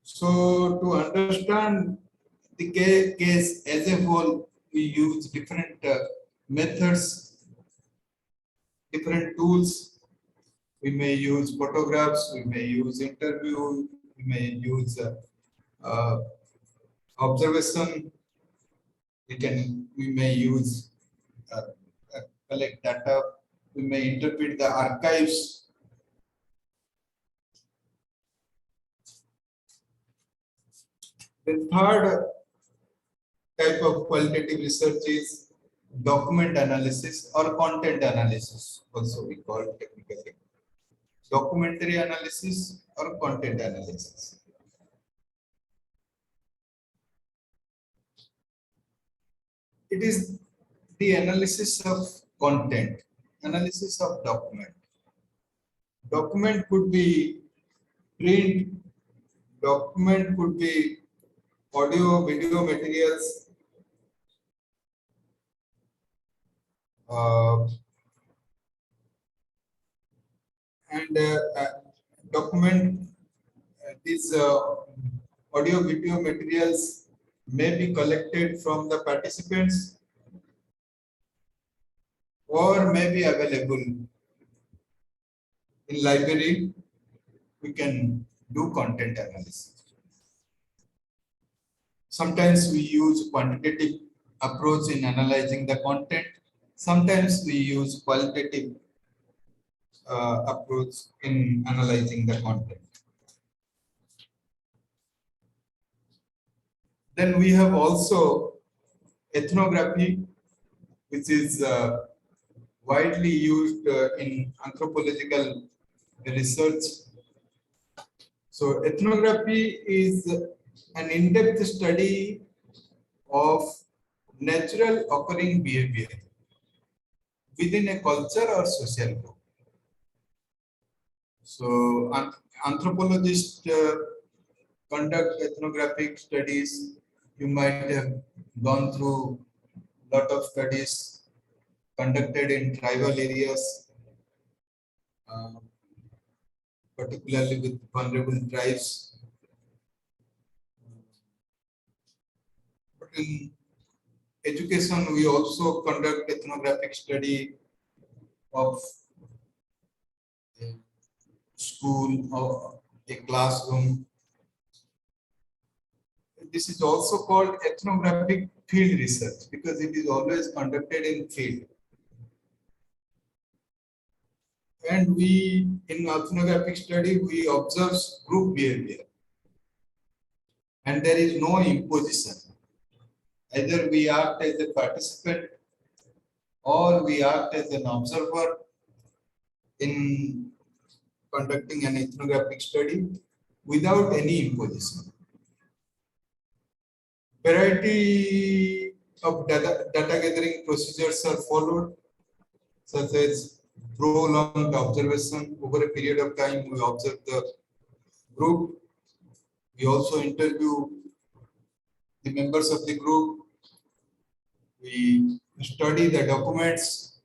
So to understand the case as a whole, we use different methods, different tools. We may use photographs, we may use interview, we may use uh, observation. We may use collect data. We may interpret the archives. The third type of qualitative research is document analysis or content analysis, also we call it technically. Documentary analysis or content analysis. It is the analysis of content, analysis of document. Document could be print, document could be audio, video materials, and document these audio, video materials may be collected from the participants or may be available in library. We can do content analysis. Sometimes we use quantitative approach in analyzing the content. Sometimes we use qualitative approach in analyzing the content. Then we have also ethnography, which is widely used in anthropological research. So ethnography is an in-depth study of natural occurring behavior within a culture or social group. So anthropologists conduct ethnographic studies. You might have gone through a lot of studies conducted in tribal areas, particularly with vulnerable tribes. But in education, we also conduct ethnographic study of a school or a classroom. This is also called ethnographic field research because it is always conducted in field. And we, in ethnographic study, we observe group behavior. And there is no imposition. Either we act as a participant or we act as an observer in conducting an ethnographic study without any imposition. Variety of data gathering procedures are followed, such as prolonged observation. Over a period of time, we observe the group. We also interview the members of the group. We study the documents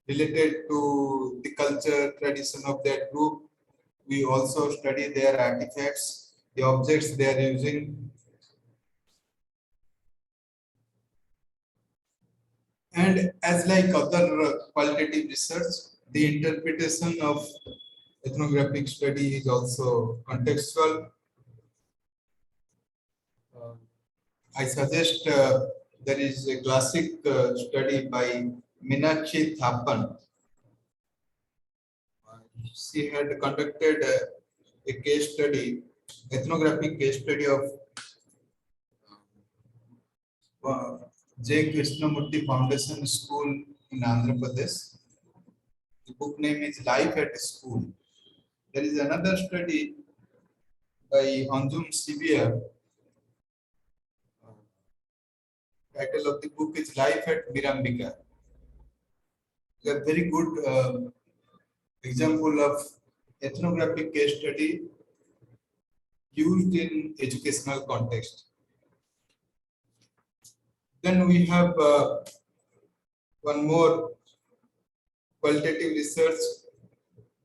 related to the culture, tradition of that group. We also study their artifacts, the objects they are using. And as like other qualitative research, the interpretation of ethnographic study is also contextual. I suggest there is a classic study by Meenakshi Thapan. She had conducted a case study, ethnographic case study of J. Krishnamurti Foundation School in Andhra Pradesh. The book name is Life at School. There is another study by Anjum Sibia. Title of the book is Life at Mirambika. A very good example of ethnographic case study used in educational context. Then we have one more qualitative research,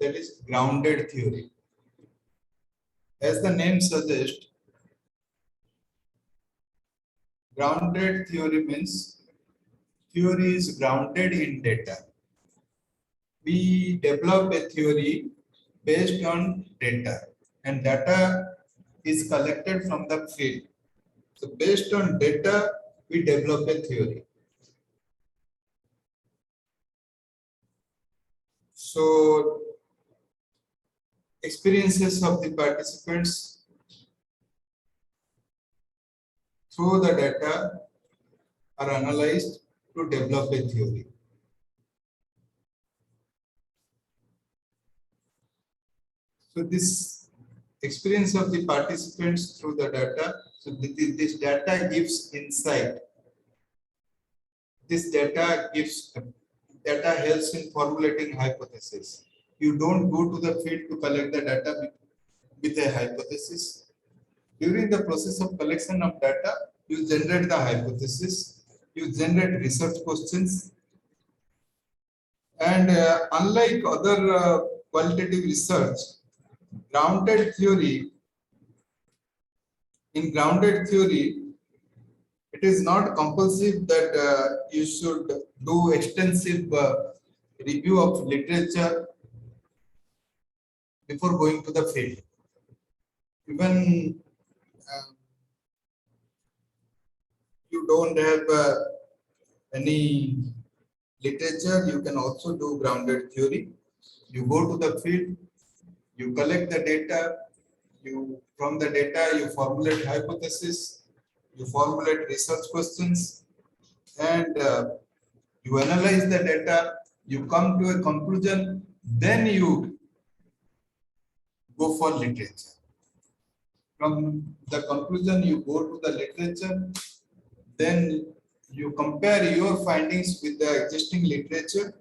that is grounded theory. As the name suggests, Grounded theory means theory is grounded in data. We develop a theory based on data, and data is collected from the field. So based on data, we develop a theory. So experiences of the participants through the data are analyzed to develop a theory. So this experience of the participants through the data, so this data gives insight. This data helps in formulating hypothesis. You don't go to the field to collect the data with a hypothesis. During the process of collection of data, you generate the hypothesis, you generate research questions, and unlike other qualitative research, grounded theory, in grounded theory, it is not compulsive that you should do extensive review of literature before going to the field. Even you don't have any literature, you can also do grounded theory. You go to the field, you collect the data, from the data you formulate hypothesis, you formulate research questions, and you analyze the data, you come to a conclusion, then you go for literature. From the conclusion, you go to the literature, then you compare your findings with the existing literature,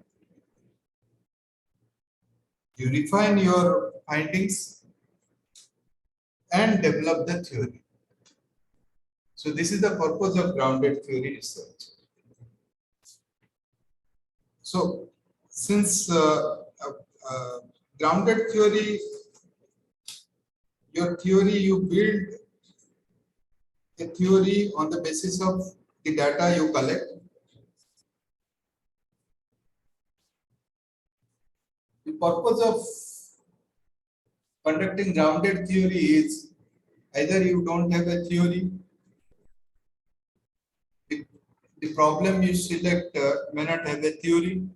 you refine your findings and develop the theory. So this is the purpose of grounded theory research. So since grounded theory, your theory, you build a theory on the basis of the data you collect. The purpose of conducting grounded theory is either you don't have a theory, the problem you select may not have a theory,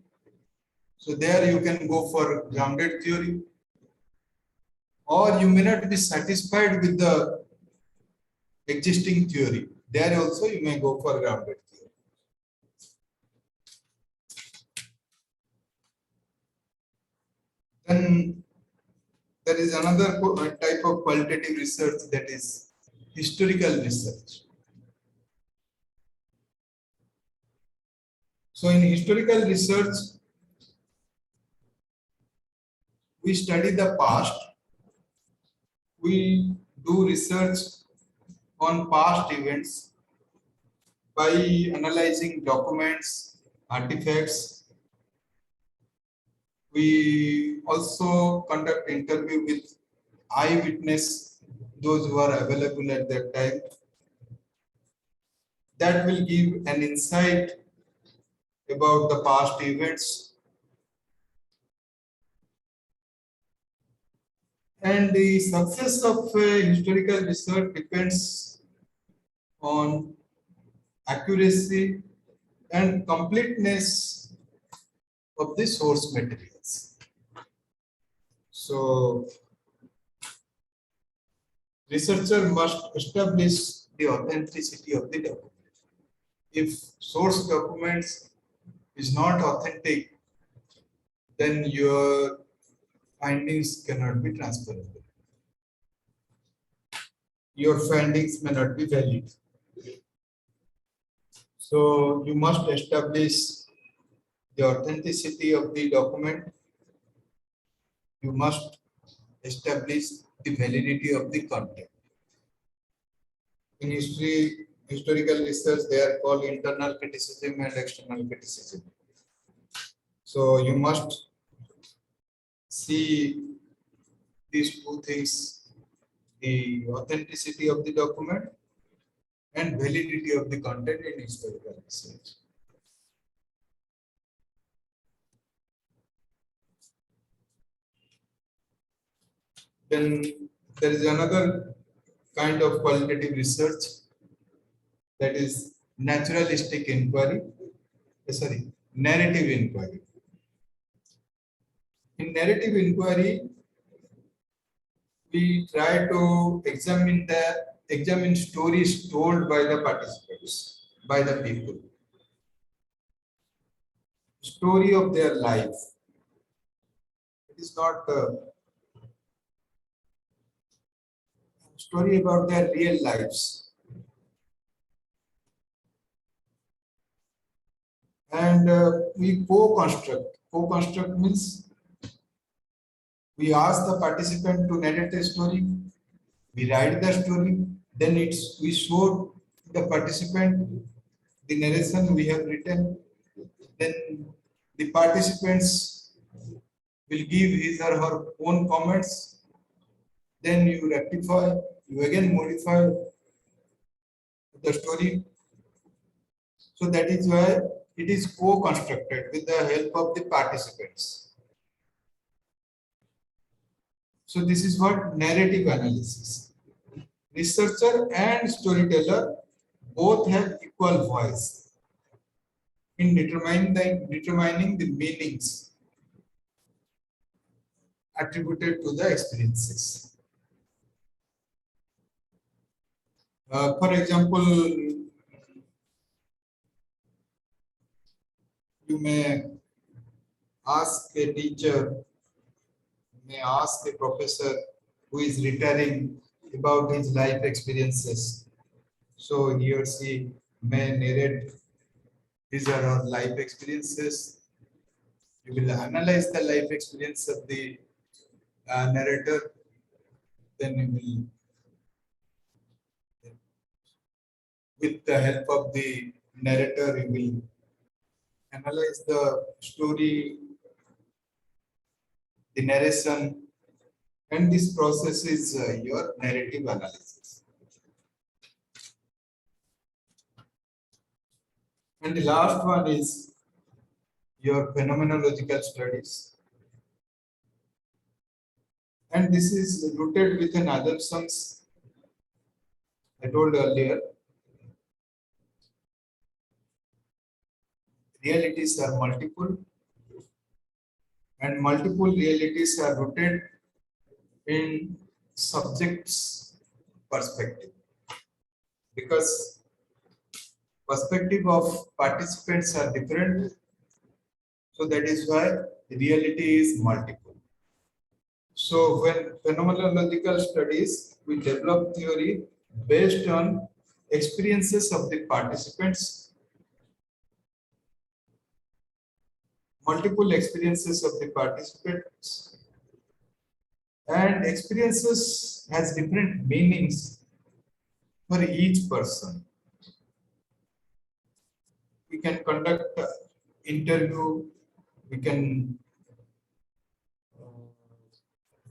so there you can go for grounded theory, or you may not be satisfied with the existing theory, there also you may go for grounded theory. Then there is another type of qualitative research, that is historical research. So in historical research, we study the past, we do research on past events by analyzing documents, artifacts. We also conduct interview with eyewitness, those who are available at that time. That will give an insight about the past events. And the success of historical research depends on accuracy and completeness of the source materials. So researcher must establish the authenticity of the document. If source documents is not authentic, then your findings cannot be transferable. Your findings may not be valid. So you must establish the authenticity of the document. You must establish the validity of the content. In historical research, they are called internal criticism and external criticism. So you must see these two things, the authenticity of the document and validity of the content in historical research. Then there is another kind of qualitative research, that is naturalistic inquiry, narrative inquiry. In narrative inquiry, we try to examine stories told by the participants, by the people, story of their life. It is not a story about their real lives. And we co-construct. Co-construct means we ask the participant to narrate a story, we write the story, then we show the participant the narration we have written, then the participants will give his or her own comments, then you rectify, you again modify the story. So that is why it is co-constructed with the help of the participants. So this is what narrative analysis. Researcher and storyteller both have equal voice in determining the meanings attributed to the experiences. For example, you may ask a teacher, may ask a professor who is retiring about his life experiences. So he or she may narrate his or her life experiences. You will analyze the life experience of the narrator. Then you will, with the help of the narrator, you will analyze the story, the narration, and this process is your narrative analysis. And the last one is your phenomenological studies. And this is rooted within assumptions I told earlier. Realities are multiple, and multiple realities are rooted in subject's perspective, because perspective of participants are different. So that is why the reality is multiple. So when phenomenological studies, we develop theory based on experiences of the participants, multiple experiences of the participants, and experiences has different meanings for each person. We can conduct interview, we can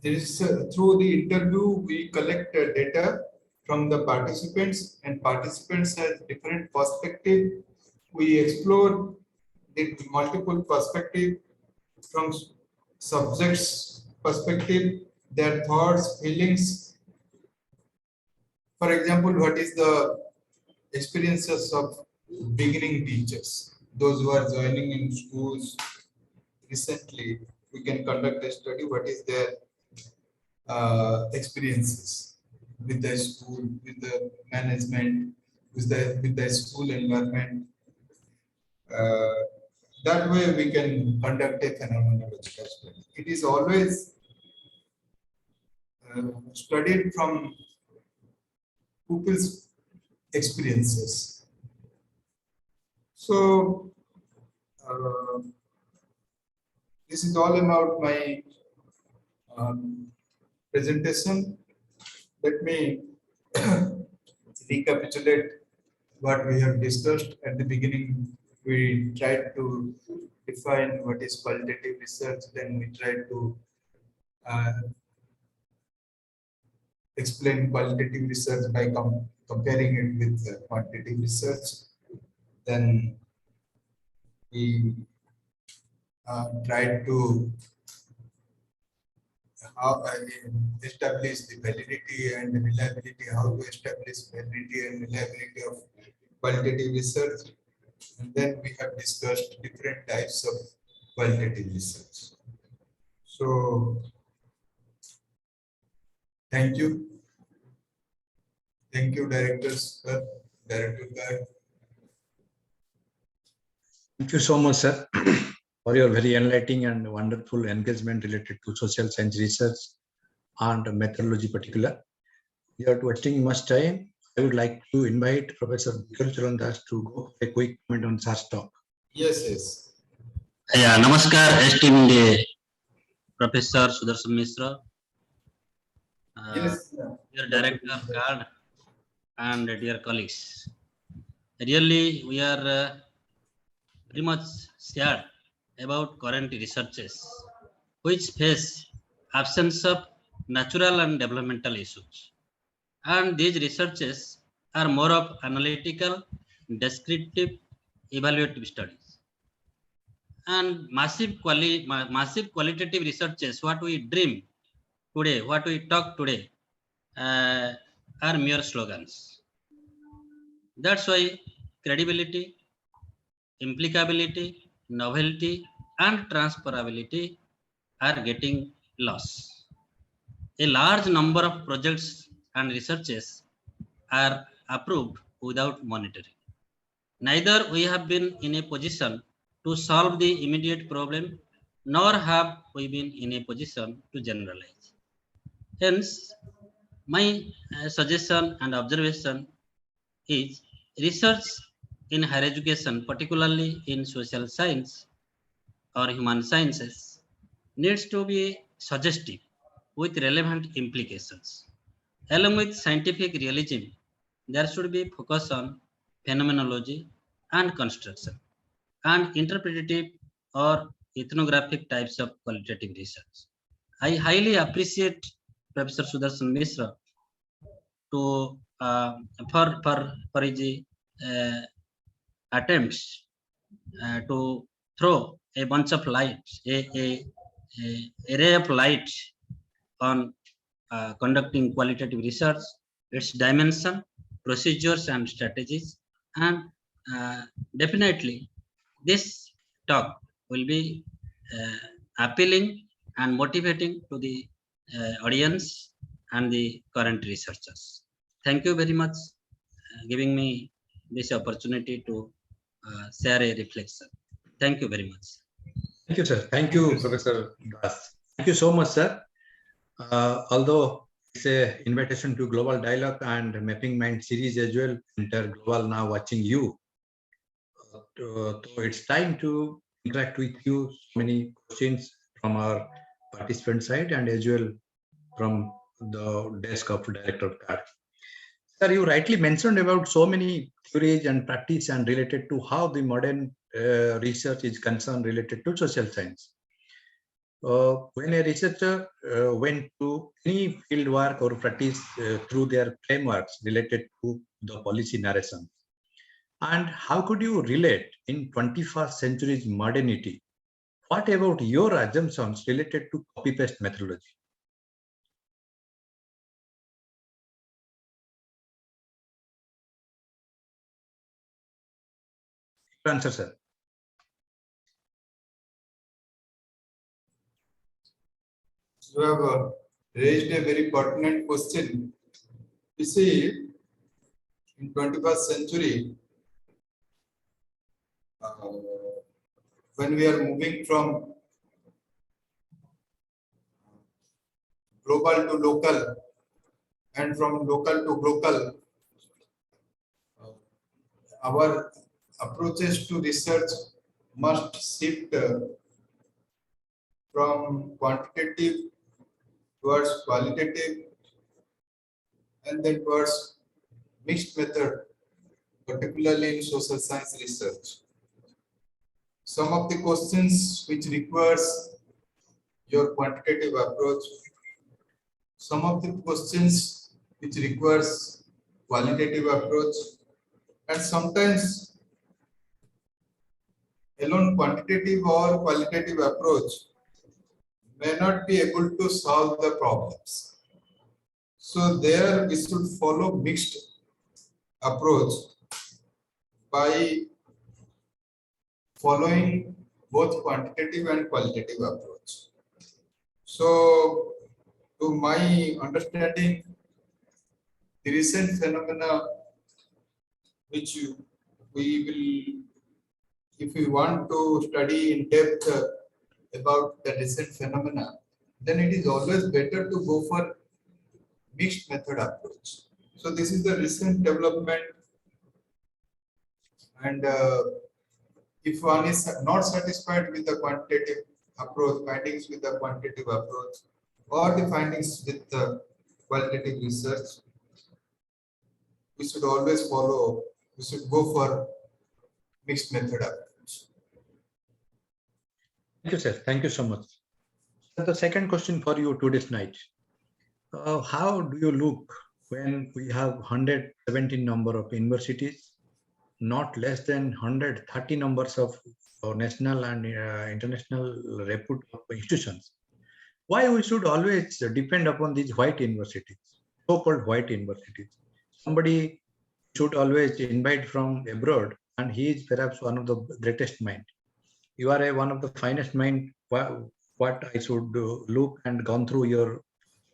through the interview we collect data from the participants, and participants has different perspective. We explore the multiple perspective from subjects perspective, their thoughts, feelings. For example, what is the experiences of beginning teachers, those who are joining in schools recently? We can conduct a study, what is their experiences with the school, with the management, with the school environment. That way we can conduct a phenomenological study. It is always studied from pupils' experiences. So this is all about my presentation. Let me recapitulate what we have discussed at the beginning. We tried to define what is qualitative research, then we tried to explain qualitative research by comparing it with quantitative research. Then we tried to establish the validity and reliability, how to establish validity and reliability of qualitative research. And then we have discussed different types of qualitative research. So, thank you. Thank you, directors, Director Guy. Thank you so much, sir, for your very enlightening and wonderful engagement related to social science research and methodology particular. Without wasting much time, I would like to invite Professor Bikram Charandas to go for a quick comment on SARS talk. Yes. Yeah, Namaskar, esteemed Professor Sudarshan Mishra, Yes. dear Director Card, and dear colleagues. Really, we are very much sad about current researches, which face absence of natural and developmental issues. And these researches are more of analytical, descriptive, evaluative studies. And massive qualitative researches, what we dream today, what we talk today, are mere slogans. That's why credibility, implicability, novelty, and transferability are getting lost. A large number of projects and researches are approved without monitoring. Neither we have been in a position to solve the immediate problem, nor have we been in a position to generalize. Hence, my suggestion and observation is research in higher education, particularly in social science or human sciences, needs to be suggestive with relevant implications. Along with scientific realism, there should be focus on phenomenology and construction and interpretative or ethnographic types of qualitative research. I highly appreciate Professor Sudarshan Mishra to for his attempts to throw a bunch of lights, a ray of light on conducting qualitative research, its dimension, procedures, and strategies, and definitely this talk will be appealing and motivating to the audience and the current researchers. Thank you very much giving me this opportunity to share a reflection. Thank you very much. Thank you, sir. Thank you, Professor Das. Thank you so much, sir. Although it's an invitation to Global Dialogue and Mapping Mind series as well, Enter Global now watching you. So it's time to interact with you. So many questions from our participant side and as well from the desk of Director of CAD. Sir, you rightly mentioned about so many theories and practice and related to how the modern research is concerned related to social science. When a researcher went to any field work or practice through their frameworks related to the policy narration, and how could you relate in 21st century's modernity? What about your assumptions related to copy-paste methodology? Answer, sir. You have raised a very pertinent question. You see, in 21st century, when we are moving from global to local and from local to global, our approaches to research must shift from quantitative towards qualitative and then towards mixed method, particularly in social science research. Some of the questions which requires your quantitative approach, some of the questions which requires qualitative approach, and sometimes alone quantitative or qualitative approach may not be able to solve the problems. So there we should follow mixed approach by following both quantitative and qualitative approach. So to my understanding, the recent phenomena which we will, if we want to study in depth about the recent phenomena, then it is always better to go for mixed method approach. So this is the recent development, and if one is not satisfied with the quantitative approach, findings with the quantitative approach, or the findings with the qualitative research, we should always follow, we should go for mixed method approach. Thank you, sir. Thank you so much. So the second question for you today's night. How do you look when we have 117 number of universities, not less than 130 numbers of national and international reputable institutions? Why we should always depend upon these white universities, so-called white universities? Somebody should always invite from abroad, and he is perhaps one of the greatest mind. You are one of the finest mind. What I should look and gone through your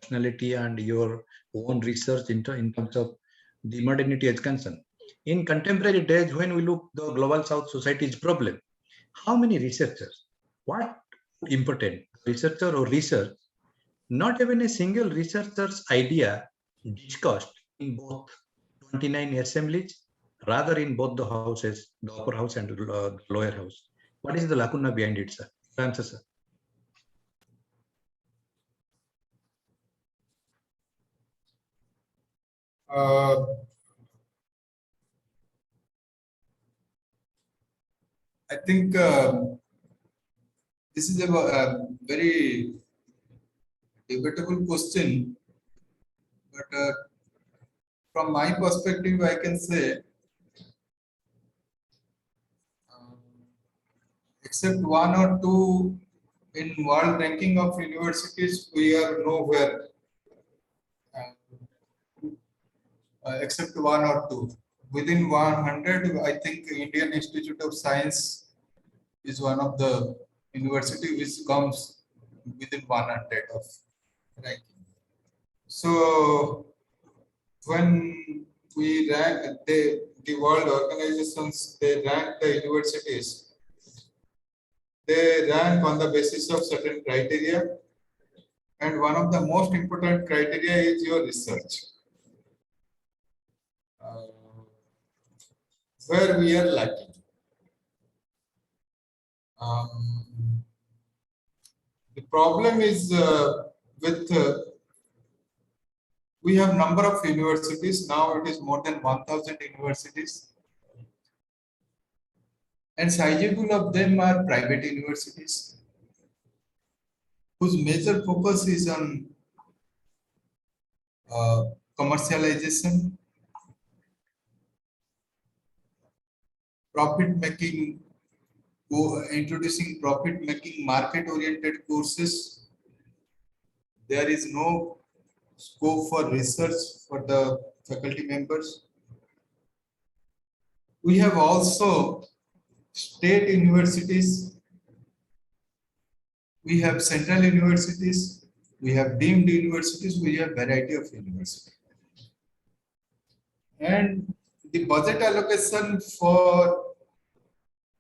personality and your own research in terms of the modernity is concerned. In contemporary days, when we look the global South society's problem, how many researchers? What important researcher or research? Not even a single researcher's idea discussed in both 29 assemblies, rather in both the houses, the upper house and the lower house. What is the lacuna behind it, sir? Answer, sir. I think this is a very debatable question, but from my perspective, I can say, except one or two in world ranking of universities, we are nowhere. Except one or two. Within 100, I think Indian Institute of Science is one of the university which comes within 100 of ranking. So when we rank the world organizations, they rank the universities. They rank on the basis of certain criteria, and one of the most important criteria is your research. Where we are lacking. The problem is with we have number of universities. Now it is more than 1,000 universities, and sizable of them are private universities whose major focus is on commercialization, profit making, introducing profit making market oriented courses. There is no scope for research for the faculty members. We have also state universities, we have central universities, we have deemed universities, we have variety of universities. And the budget allocation for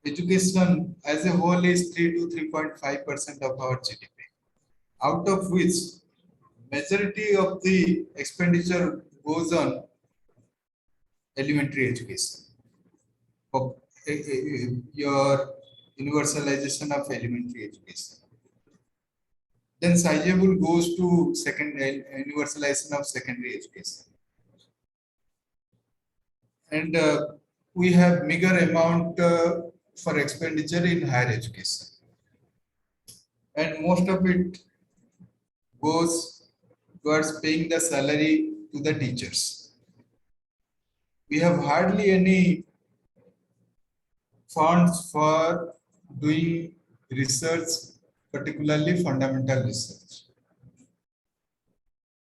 education as a whole is 3 to 3.5% of our GDP, out of which majority of the expenditure goes on elementary education, your universalization of elementary education. Then sizable goes to universalization of secondary education. And we have meager amount for expenditure in higher education. And most of it goes towards paying the salary to the teachers. We have hardly any funds for doing research, particularly fundamental research.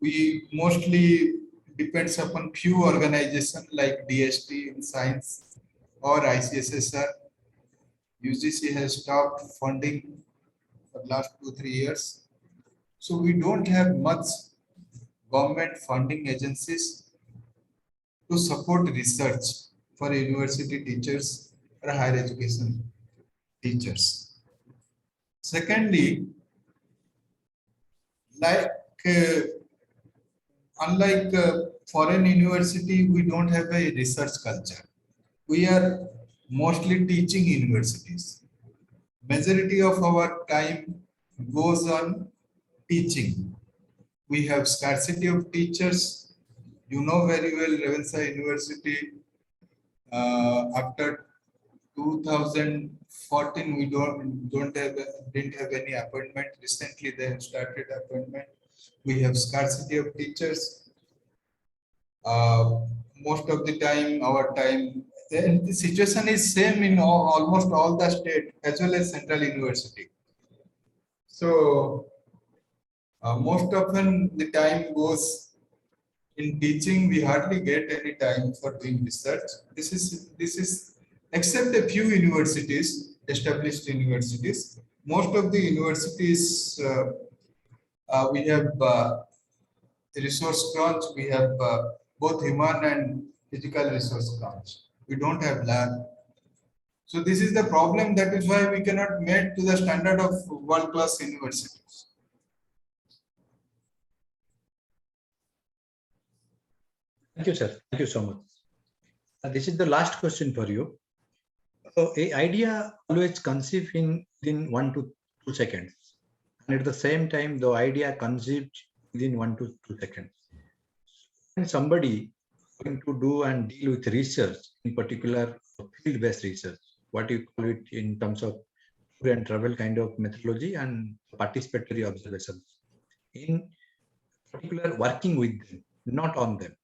We mostly depends upon few organizations like DST in science or ICSSR. UGC has stopped funding for last 2-3 years. So we don't have much government funding agencies to support research for university teachers or higher education teachers. Secondly, like unlike foreign university, we don't have a research culture. We are mostly teaching universities. Majority of our time goes on teaching. We have scarcity of teachers. You know very well Ravenshaw University. After 2014, we didn't have any appointment. Recently, they have started appointment. We have scarcity of teachers. Most of the time, and the situation is same in almost all the state as well as central university. So most often the time goes in teaching. We hardly get any time for doing research. This is except a few universities, established universities. Most of the universities we have resource crunch. We have both human and physical resource crunch. We don't have lab. So this is the problem. That is why we cannot meet to the standard of world-class universities. Thank you, sir. Thank you so much. This is the last question for you. So, a idea always conceived within 1 to 2 seconds, and at the same time, the idea conceived within 1 to 2 seconds. When somebody going to do and deal with research, in particular field-based research, what you call it in terms of tour and travel kind of methodology and participatory observations, in particular working with them, not on them.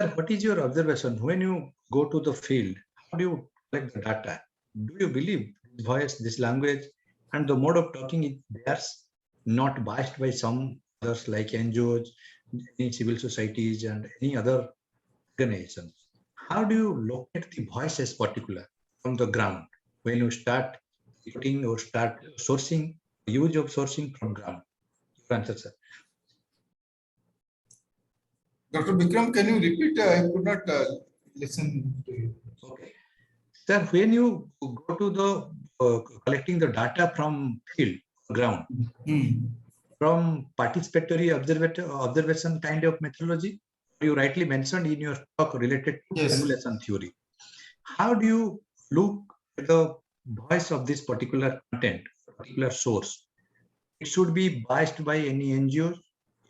Sir, what is your observation when you go to the field? How do you collect the data? Do you believe this voice, this language, and the mode of talking is theirs, not biased by some others like NGOs, any civil societies, and any other organizations? How do you locate the voices particular from the ground when you start putting or start sourcing, use of sourcing from ground? Your answer, sir. Dr. Vikram, can you repeat? I could not listen to you. Okay. Sir, when you go to the collecting the data from field, ground, from participatory observation kind of methodology, you rightly mentioned in your talk related to Yes. simulation theory. How do you look at the voice of this particular content, particular source? It should be biased by any NGOs.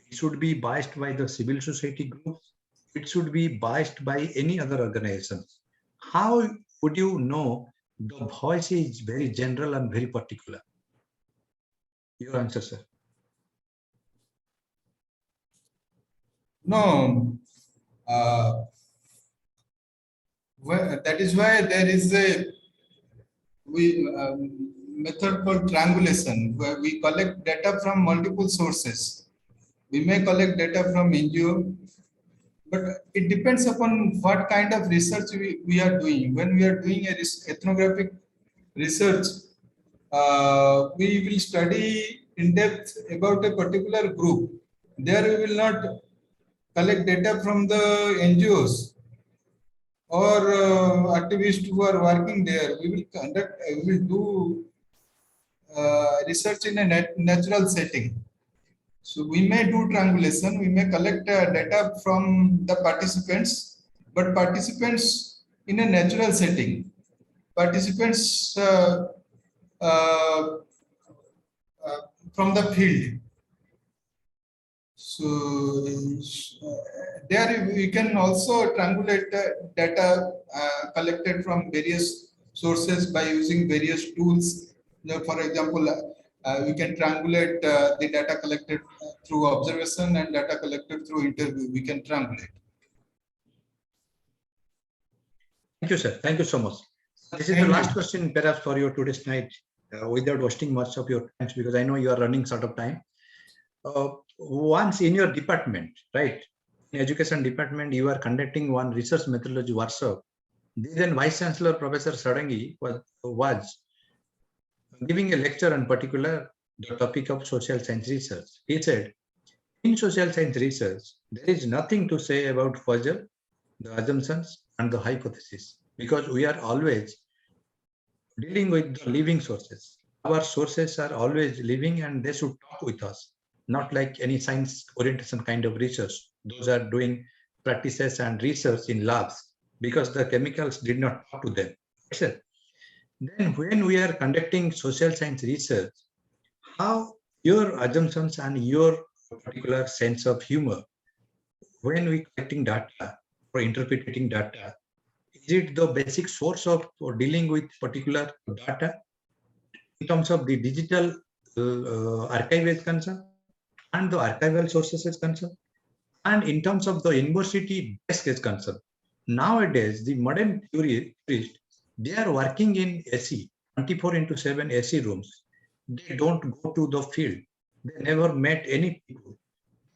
It should be biased by the civil society groups. It should be biased by any other organizations. How would you know the voice is very general and very particular? Your answer, sir. No. Well, that is why there is a method called triangulation, where we collect data from multiple sources. We may collect data from NGO, but it depends upon what kind of research we are doing. When we are doing a ethnographic research, we will study in depth about a particular group. There we will not collect data from the NGOs or activists who are working there. We will do research in a natural setting. So we may do triangulation, we may collect data from the participants, but participants in a natural setting. Participants from the field. So there we can also triangulate data collected from various sources by using various tools. For example, we can triangulate the data collected through observation and data collected through interview, we can triangulate. Thank you, sir. Thank you so much. This is Thank the last you. question, perhaps, for your today's night, without wasting much of your time, because I know you are running short of time. Once in your department, right, in education department, you are conducting one research methodology workshop. Then Vice Chancellor Professor Sarangi was giving a lecture on particular the topic of social science research. He said, in social science research, there is nothing to say about puzzle, the assumptions, and the hypothesis, because we are always dealing with the living sources. Our sources are always living and they should talk with us, not like any science orientation kind of research. Those are doing practices and research in labs because the chemicals did not talk to them. Then when we are conducting social science research, how your assumptions and your particular sense of humor, when we collecting data or interpreting data, is it the basic source of dealing with particular data in terms of the digital archive is concerned and the archival sources is concerned, and in terms of the university desk is concerned? Nowadays, the modern theorists, they are working in AC, 24/7 AC rooms. They don't go to the field. They never met any people.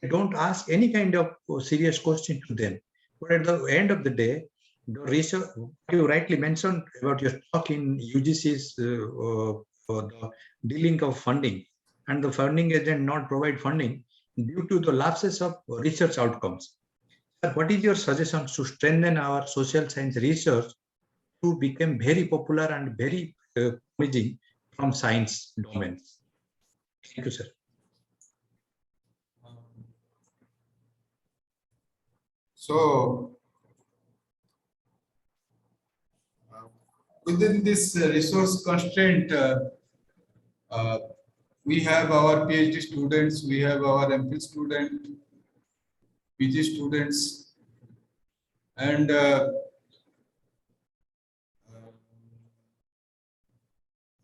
They don't ask any kind of serious question to them. But at the end of the day, the research, you rightly mentioned about your talk in UGC's the dealing of funding, and the funding agent not provide funding due to the lapses of research outcomes. What is your suggestion to strengthen our social science research to become very popular and very promising from science domains? Thank you, sir. So, within this resource constraint, we have our PhD students, we have our MPhil student, PG students, and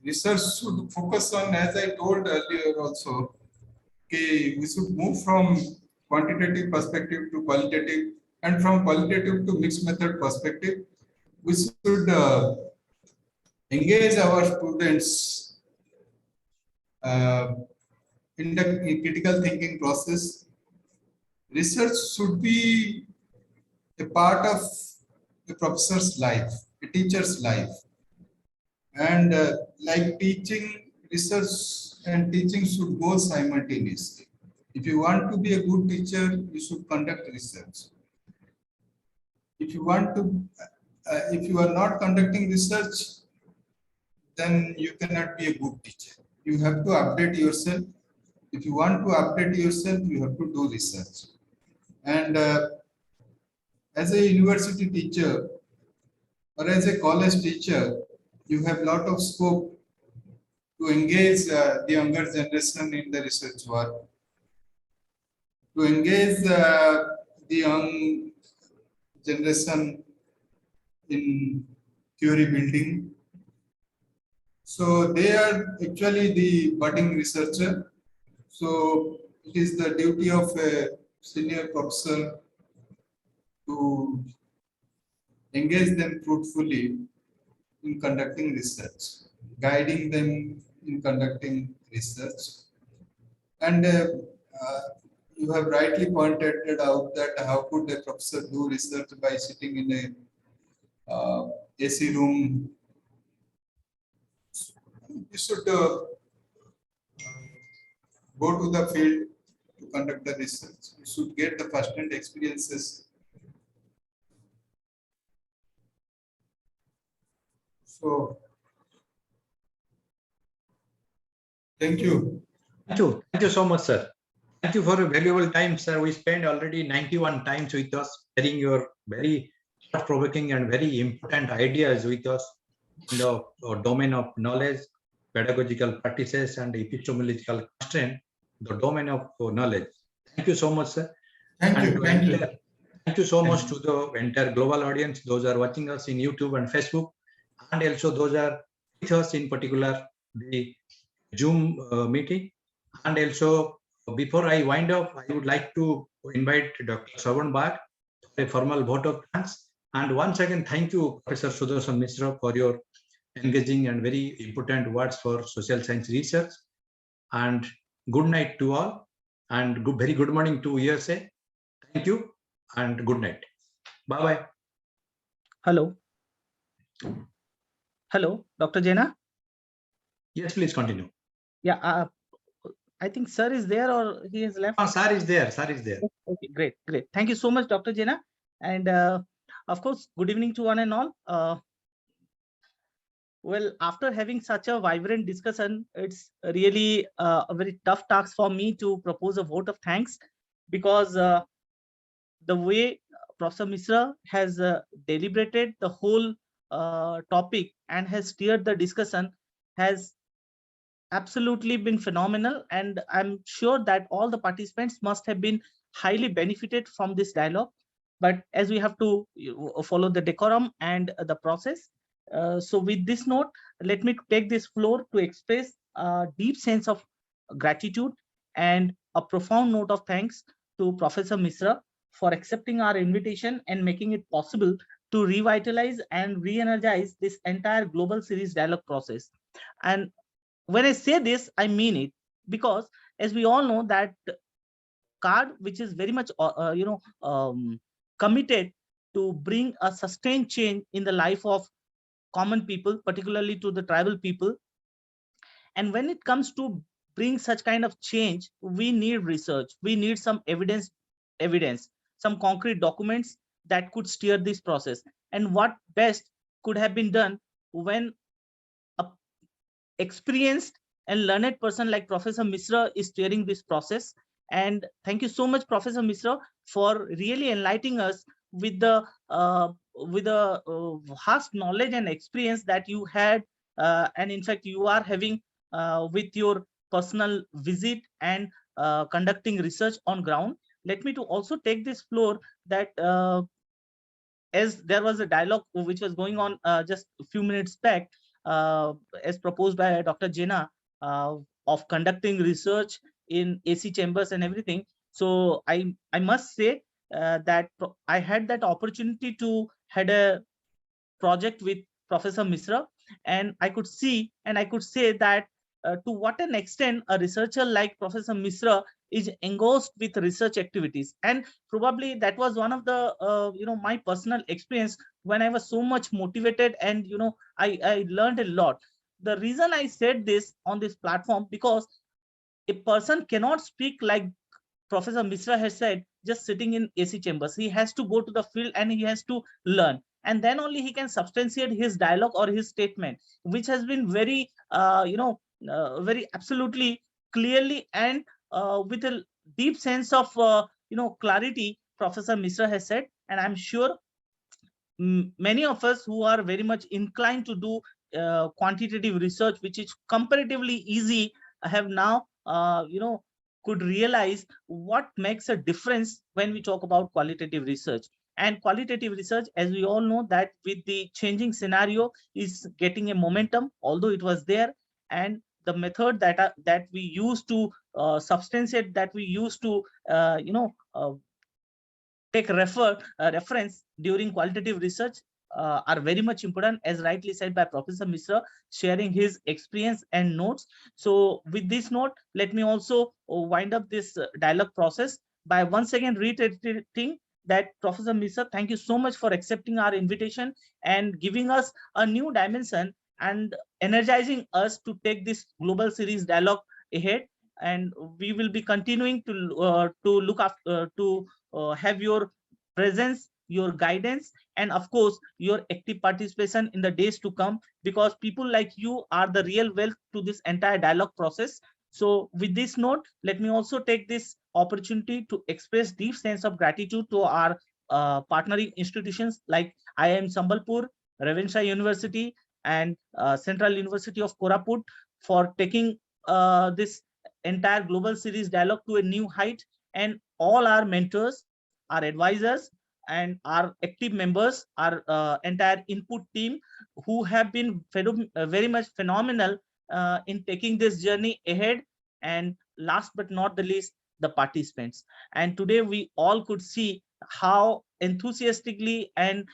research should focus on, as I told earlier also, okay, we should move from quantitative perspective to qualitative, and from qualitative to mixed method perspective. We should engage our students in the critical thinking process. Research should be a part of a professor's life, a teacher's life. And like teaching, research and teaching should go simultaneously. If you want to be a good teacher, you should conduct research. If you want to, if you are not conducting research, then you cannot be a good teacher. You have to update yourself. If you want to update yourself, you have to do research. And as a university teacher or as a college teacher, you have a lot of scope to engage the younger generation in the research work, to engage the young generation in theory building. So they are actually the budding researcher. So it is the duty of a senior professor to engage them fruitfully in conducting research, guiding them in conducting research. And you have rightly pointed out that how could a professor do research by sitting in a AC room? You should go to the field to conduct the research. You should get the first-hand experiences. So, thank you. Thank you. Thank you so much, sir. Thank you for your valuable time, sir. We spent already 91 times with us, sharing your very thought-provoking and very important ideas with us in the domain of knowledge, pedagogical practices, and epistemological constraint, the domain of knowledge. Thank you so much, sir. Thank you. Thank you. Thank you so much to the entire global audience, those are watching us in YouTube and Facebook, and also those are with us in particular the Zoom meeting, and also Before I wind up, I would like to invite Dr. Shravan Bag for a formal vote of thanks. And once again, thank you, Professor Sudarshan Mishra, for your engaging and very important words for social science research. And good night to all, and very good morning to USA. Thank you and good night. Bye-bye. Hello. Hello, Dr. Jaina. Yes, please continue. Yeah, I think sir is there or he has left. Sir is there. Sir is there. Okay, great, great. Thank you so much, Dr. Jaina. And of course, good evening to one and all. Well, after having such a vibrant discussion, it's really a very tough task for me to propose a vote of thanks, because the way Professor Mishra has deliberated the whole topic and has steered the discussion has absolutely been phenomenal, and I'm sure that all the participants must have been highly benefited from this dialogue. But as we have to follow the decorum and the process, so with this note, let me take this floor to express a deep sense of gratitude and a profound note of thanks to Professor Mishra for accepting our invitation and making it possible to revitalize and re-energize this entire global series dialogue process. And when I say this, I mean it, because as we all know that CARD, which is very much committed to bring a sustained change in the life of common people, particularly to the tribal people. And when it comes to bring such kind of change, we need research, we need some evidence, some concrete documents that could steer this process. And what best could have been done when a experienced and learned person like Professor Mishra is steering this process. And thank you so much, Professor Mishra, for really enlightening us with the vast knowledge and experience that you had, and in fact you are having with your personal visit and conducting research on ground. Let me to also take this floor that as there was a dialogue which was going on just a few minutes back, as proposed by Dr. Jaina, of conducting research in AC chambers and everything. So I must say that I had that opportunity to had a project with Professor Mishra, and I could see and I could say that to what an extent a researcher like Professor Mishra is engrossed with research activities. And probably that was one of the my personal experience when I was so much motivated, and I learned a lot. The reason I said this on this platform, because a person cannot speak like Professor Mishra has said, just sitting in AC chambers. He has to go to the field and he has to learn, and then only he can substantiate his dialogue or his statement, which has been very very absolutely clearly and with a deep sense of clarity Professor Mishra has said. And I'm sure many of us who are very much inclined to do quantitative research, which is comparatively easy, have now could realize what makes a difference when we talk about qualitative research. And qualitative research, as we all know, that with the changing scenario is getting a momentum, although it was there. And the method that we use to substantiate, that we use to take reference during qualitative research are very much important, as rightly said by Professor Mishra, sharing his experience and notes. So with this note, let me also wind up this dialogue process by once again reiterating that Professor Mishra, thank you so much for accepting our invitation and giving us a new dimension and energizing us to take this global series dialogue ahead. And we will be continuing to look after have your presence, your guidance, and of course your active participation in the days to come, because people like you are the real wealth to this entire dialogue process. So with this note, let me also take this opportunity to express deep sense of gratitude to our partnering institutions like IIM Sambalpur, Ravenshaw University, and Central University of Koraput for taking this entire global series dialogue to a new height, and all our mentors, our advisors, and our active members, our entire input team, who have been very much phenomenal in taking this journey ahead. And last but not the least, the participants. And today we all could see how enthusiastically and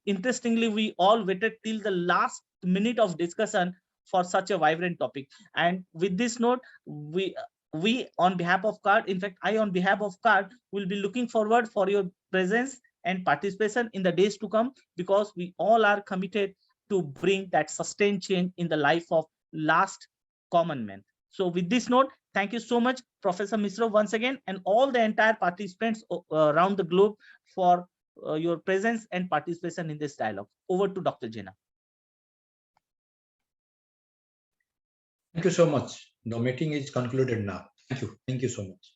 interestingly we all waited till the last minute of discussion for such a vibrant topic. And with this note, we on behalf of CARD, in fact, I on behalf of CARD will be looking forward for your presence and participation in the days to come, because we all are committed to bring that sustained change in the life of last common man. So with this note, thank you so much, Professor Mishra, once again, and all the entire participants around the globe for your presence and participation in this dialogue. Over to Dr. Jena. Thank you so much. The meeting is concluded now. Thank you. Thank you so much.